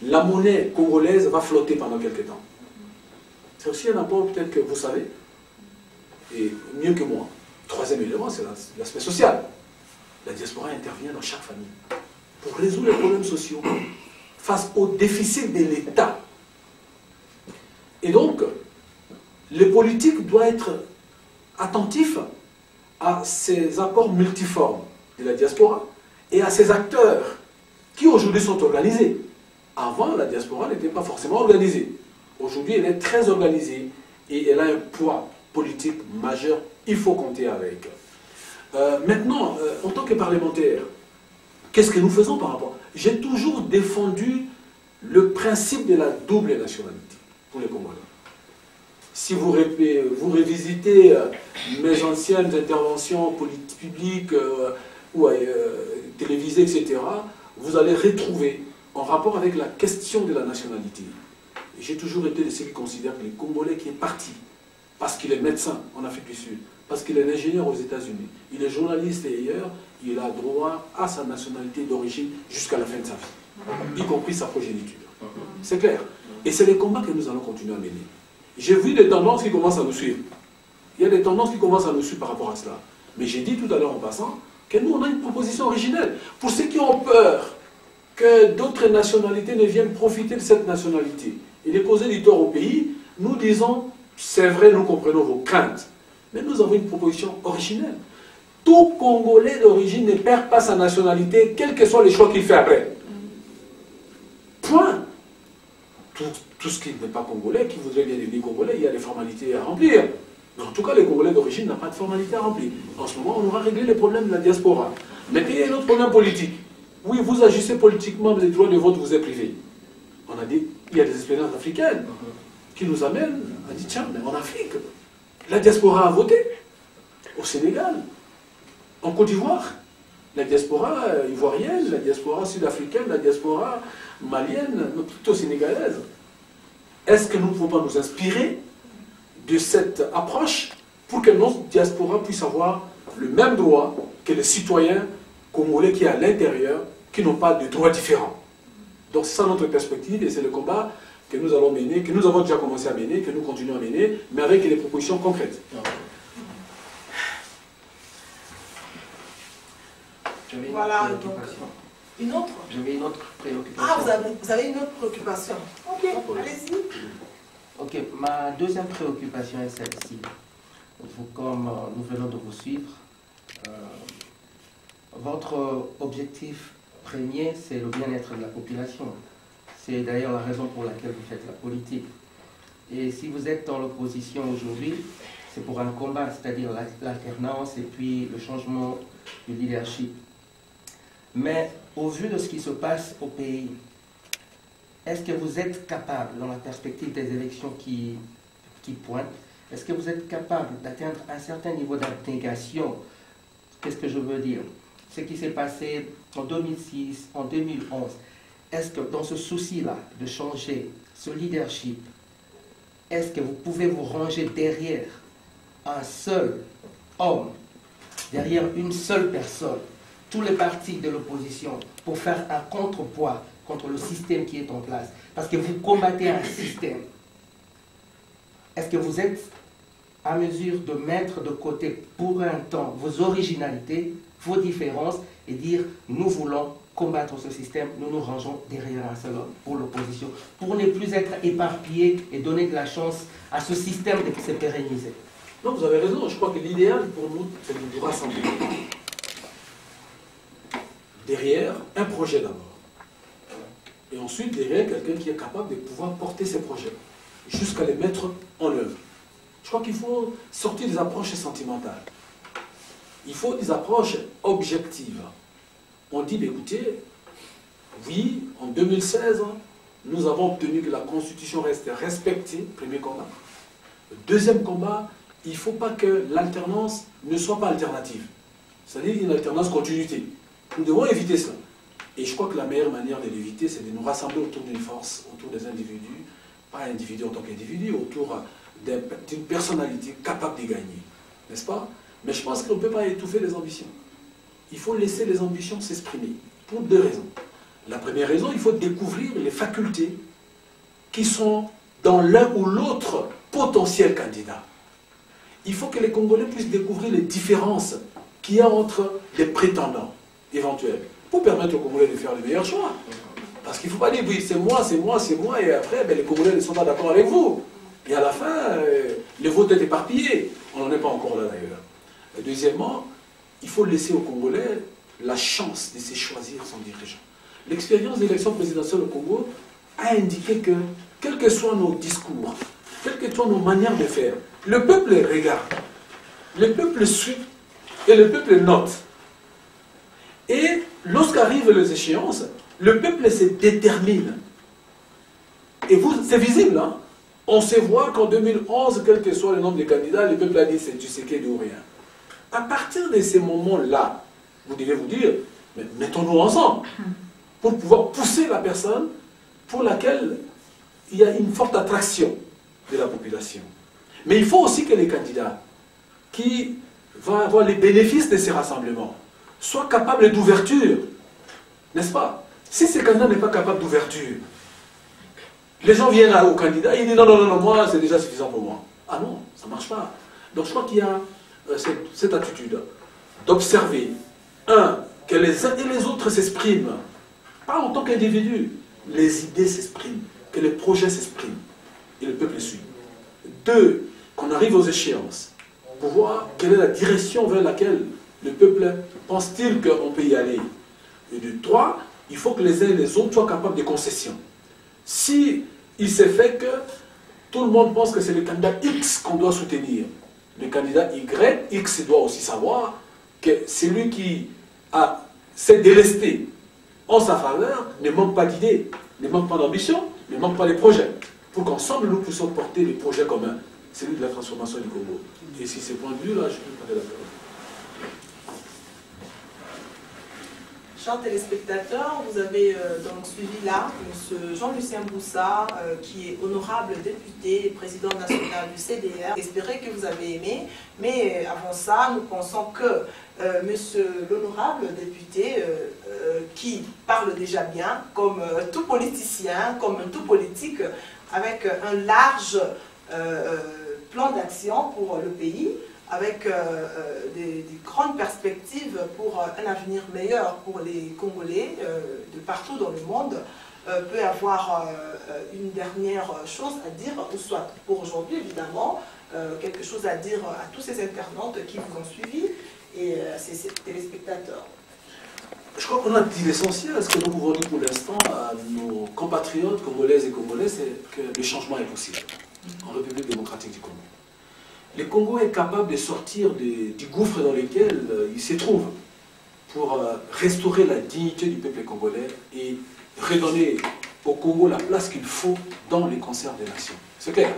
Speaker 3: la monnaie congolaise va flotter pendant quelques temps. C'est aussi un apport peut-être que vous savez, et mieux que moi. Troisième élément, c'est l'aspect social. La diaspora intervient dans chaque famille pour résoudre les problèmes sociaux face au déficit de l'État. Et donc, les politiques doivent être attentifs à ces apports multiformes de la diaspora et à ces acteurs qui aujourd'hui sont organisés. Avant, la diaspora n'était pas forcément organisée. Aujourd'hui, elle est très organisée et elle a un poids politique majeur. Il faut compter avec. Maintenant, en tant que parlementaire, qu'est-ce que nous faisons par rapport? J'ai toujours défendu le principe de la double nationalité pour les Congolais. Si vous revisitez mes anciennes interventions publiques ou télévisées, etc., vous allez retrouver en rapport avec la question de la nationalité. J'ai toujours été de ceux qui considèrent que les Congolais qui est parti, parce qu'il est médecin en Afrique du Sud, parce qu'il est ingénieur aux États-Unis, il est journaliste et ailleurs, il a droit à sa nationalité d'origine jusqu'à la fin de sa vie, y compris sa progéniture. C'est clair. Et c'est les combats que nous allons continuer à mener. J'ai vu des tendances qui commencent à nous suivre. Il y a des tendances qui commencent à nous suivre par rapport à cela. Mais j'ai dit tout à l'heure en passant que nous, on a une proposition originelle. Pour ceux qui ont peur que d'autres nationalités ne viennent profiter de cette nationalité et de causer du tort au pays, nous disons, c'est vrai, nous comprenons vos craintes. Mais nous avons une proposition originelle. Tout Congolais d'origine ne perd pas sa nationalité, quel que soit le choix qu'il fait après. Point. Tout ce qui n'est pas congolais, qui voudrait bien devenir congolais, il y a des formalités à remplir. Mais en tout cas, les Congolais d'origine n'ont pas de formalités à remplir. En ce moment, on aura réglé les problèmes de la diaspora. Mais il y a un autre problème politique. Oui, vous agissez politiquement, mais les droits de vote vous est privé. On a dit, il y a des expériences africaines. qui nous amène à dire, tiens, mais en Afrique, la diaspora a voté. Au Sénégal, en Côte d'Ivoire, la diaspora ivoirienne, la diaspora sud-africaine, la diaspora malienne, plutôt sénégalaise. Est-ce que nous ne pouvons pas nous inspirer de cette approche pour que notre diaspora puisse avoir le même droit que les citoyens congolais qui sont à l'intérieur, qui n'ont pas de droits différents? Donc c'est ça notre perspective et c'est le combat que nous allons mener, que nous avons déjà commencé à mener, que nous continuons à mener, mais avec des propositions concrètes.
Speaker 2: Voilà, donc, une autre?
Speaker 7: J'avais une autre préoccupation.
Speaker 2: Ah, vous avez une autre préoccupation. Ok, allez-y.
Speaker 7: Ok, ma deuxième préoccupation est celle-ci. Comme nous venons de vous suivre, votre objectif premier, c'est le bien-être de la population. C'est d'ailleurs la raison pour laquelle vous faites la politique. Et si vous êtes dans l'opposition aujourd'hui, c'est pour un combat, c'est-à-dire l'alternance et puis le changement du leadership. Mais au vu de ce qui se passe au pays, est-ce que vous êtes capable, dans la perspective des élections qui pointent, est-ce que vous êtes capable d'atteindre un certain niveau d'abnégation? Qu'est-ce que je veux dire? Ce qui s'est passé en 2006, en 2011, est-ce que dans ce souci-là de changer ce leadership, est-ce que vous pouvez vous ranger derrière un seul homme, derrière une seule personne, tous les partis de l'opposition, pour faire un contrepoids contre le système qui est en place? Parce que vous combattez un système. Est-ce que vous êtes à mesure de mettre de côté pour un temps vos originalités, vos différences, et dire nous voulons combattre ce système, nous nous rangeons derrière un seul homme pour l'opposition, pour ne plus être éparpillés et donner de la chance à ce système de se pérenniser?
Speaker 3: Non, vous avez raison. Je crois que l'idéal pour nous, c'est de nous rassembler. Derrière, un projet d'abord. Et ensuite, derrière, quelqu'un qui est capable de pouvoir porter ses projets jusqu'à les mettre en œuvre. Je crois qu'il faut sortir des approches sentimentales. Il faut des approches objectives. On dit, écoutez, oui, en 2016, nous avons obtenu que la Constitution reste respectée, premier combat. Le deuxième combat, il ne faut pas que l'alternance ne soit pas alternative. C'est-à-dire une alternance continuité. Nous devons éviter cela. Et je crois que la meilleure manière de l'éviter, c'est de nous rassembler autour d'une force, autour des individus, pas individu en tant qu'individu, autour d'une personnalité capable de gagner. N'est-ce pas? Mais je pense qu'on ne peut pas étouffer les ambitions. Il faut laisser les ambitions s'exprimer, pour deux raisons. La première raison, il faut découvrir les facultés qui sont dans l'un ou l'autre potentiel candidat. Il faut que les Congolais puissent découvrir les différences qu'il y a entre les prétendants éventuels, pour permettre aux Congolais de faire le meilleur choix. Parce qu'il ne faut pas dire, oui, c'est moi, c'est moi, c'est moi, et après, ben, les Congolais ne sont pas d'accord avec vous. Et à la fin, le vote est éparpillé. On n'en est pas encore là d'ailleurs. Deuxièmement, il faut laisser aux Congolais la chance de se choisir son dirigeant. L'expérience de l'élection présidentielle au Congo a indiqué que, quels que soient nos discours, quelles que soient nos manières de faire, le peuple regarde, le peuple suit et le peuple note. Et lorsqu'arrivent les échéances, le peuple se détermine. Et c'est visible, hein? On se voit qu'en 2011, quel que soit le nombre de candidats, le peuple a dit c'est Tshisekedi ou rien. À partir de ces moments-là, vous devez vous dire, mais mettons-nous ensemble pour pouvoir pousser la personne pour laquelle il y a une forte attraction de la population. Mais il faut aussi que les candidats qui vont avoir les bénéfices de ces rassemblements soient capables d'ouverture, n'est-ce pas? Si ces candidats n'est pas capable d'ouverture, les gens viennent au candidat et ils disent non, non, non, non, moi c'est déjà suffisant pour moi. Ah non, ça ne marche pas. Donc je crois qu'il y a cette attitude d'observer, que les uns et les autres s'expriment, pas en tant qu'individu, les idées s'expriment, que les projets s'expriment, et le peuple suit. 2, qu'on arrive aux échéances, pour voir quelle est la direction vers laquelle le peuple pense-t-il qu'on peut y aller. Et 3, il faut que les uns et les autres soient capables de concessions. Si il s'est fait que tout le monde pense que c'est le candidat X qu'on doit soutenir, le candidat Y, X doit aussi savoir que celui qui s'est délesté en sa faveur ne manque pas d'idées, ne manque pas d'ambition, ne manque pas de projets. pour qu'ensemble nous puissions porter les projets communs, celui de la transformation du Congo. Et si c'est point de vue là, je peux parler d'accord.
Speaker 2: Chers téléspectateurs, vous avez donc suivi là M. Jean-Lucien Boussa, qui est honorable député et président national du CDR. Espérez que vous avez aimé, mais avant ça, nous pensons que M. l'honorable député, qui parle déjà bien, comme tout politicien, comme tout politique, avec un large plan d'action pour le pays, avec des grandes perspectives pour un avenir meilleur pour les Congolais de partout dans le monde, peut avoir une dernière chose à dire, ou soit pour aujourd'hui évidemment, quelque chose à dire à tous ces internautes qui vous ont suivis et ces téléspectateurs.
Speaker 3: Je crois qu'on a dit l'essentiel. Ce que nous pouvons dire pour l'instant à nos compatriotes congolaises et congolais, c'est que le changement est possible en République démocratique du Congo. Le Congo est capable de sortir du gouffre dans lequel il se trouve pour restaurer la dignité du peuple congolais et redonner au Congo la place qu'il faut dans les concerts des nations. C'est clair.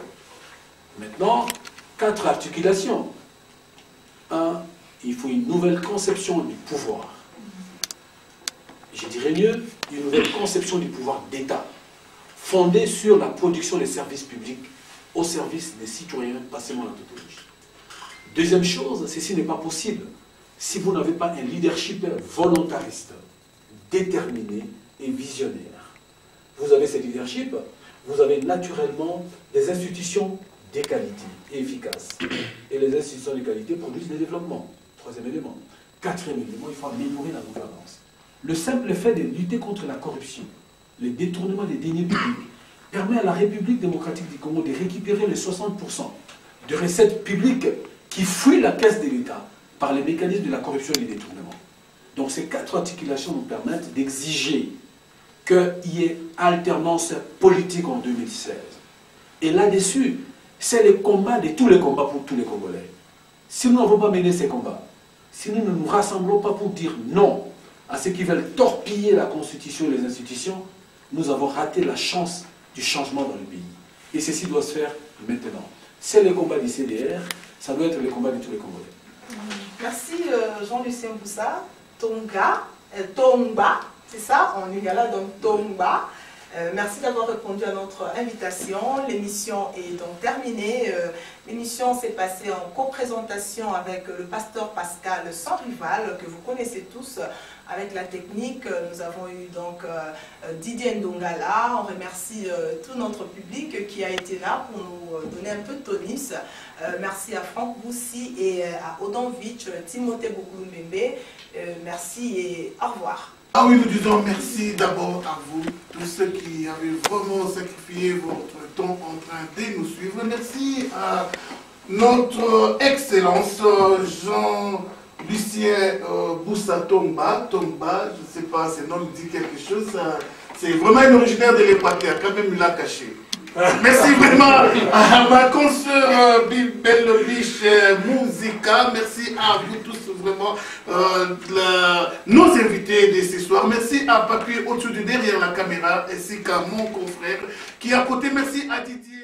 Speaker 3: Maintenant, 4 articulations. 1, il faut une nouvelle conception du pouvoir. Je dirais mieux, une nouvelle conception du pouvoir d'État, fondée sur la production des services publics au service des citoyens, pas seulement la tautologie. Deuxième chose, ceci n'est pas possible si vous n'avez pas un leadership volontariste, déterminé et visionnaire. Vous avez ce leadership, vous avez naturellement des institutions de qualité et efficaces. Et les institutions de qualité produisent des développements. Troisième élément. Quatrième élément, il faut améliorer la gouvernance. Le simple fait de lutter contre la corruption, le détournement des deniers publics, permet à la République démocratique du Congo de récupérer les 60% de recettes publiques qui fuient la caisse de l'État par les mécanismes de la corruption et du détournement. Donc ces 4 articulations nous permettent d'exiger qu'il y ait alternance politique en 2016. Et là-dessus, c'est le combat de tous les combats pour tous les Congolais. Si nous n'avons pas mené ces combats, si nous ne nous rassemblons pas pour dire non à ceux qui veulent torpiller la Constitution et les institutions, nous avons raté la chance du changement dans le pays. Et ceci doit se faire maintenant. C'est le combat du CDR, ça doit être le combat de tous les Congolais.
Speaker 2: Merci Jean-Lucien Boussa. Tomba, c'est ça, en lingala, donc Tomba. Merci d'avoir répondu à notre invitation. L'émission est donc terminée. L'émission s'est passée en co-présentation avec le pasteur Pascal Sans Rival, que vous connaissez tous. Avec la technique, nous avons eu donc Didier Ndongala. On remercie tout notre public qui a été là pour nous donner un peu de tonus. Merci à Franck Boussi et à Odonvitch, Timothée Boukoumbembe. Merci et au revoir.
Speaker 1: Ah oui, nous disons merci d'abord à vous, tous ceux qui avez vraiment sacrifié votre temps en train de nous suivre. Merci à notre Excellence Jean-Lucien Boussa Tomba. Tomba, je ne sais pas, ce nom dit quelque chose. C'est vraiment un originaire de l'Équateur, quand même il l'a caché. Merci vraiment à ma consoeur Belle Biche Musica. Merci à vous tous vraiment, nos invités de ce soir. Merci à Papier au-dessus de derrière la caméra, ainsi qu'à mon confrère qui est à côté. Merci à Didier.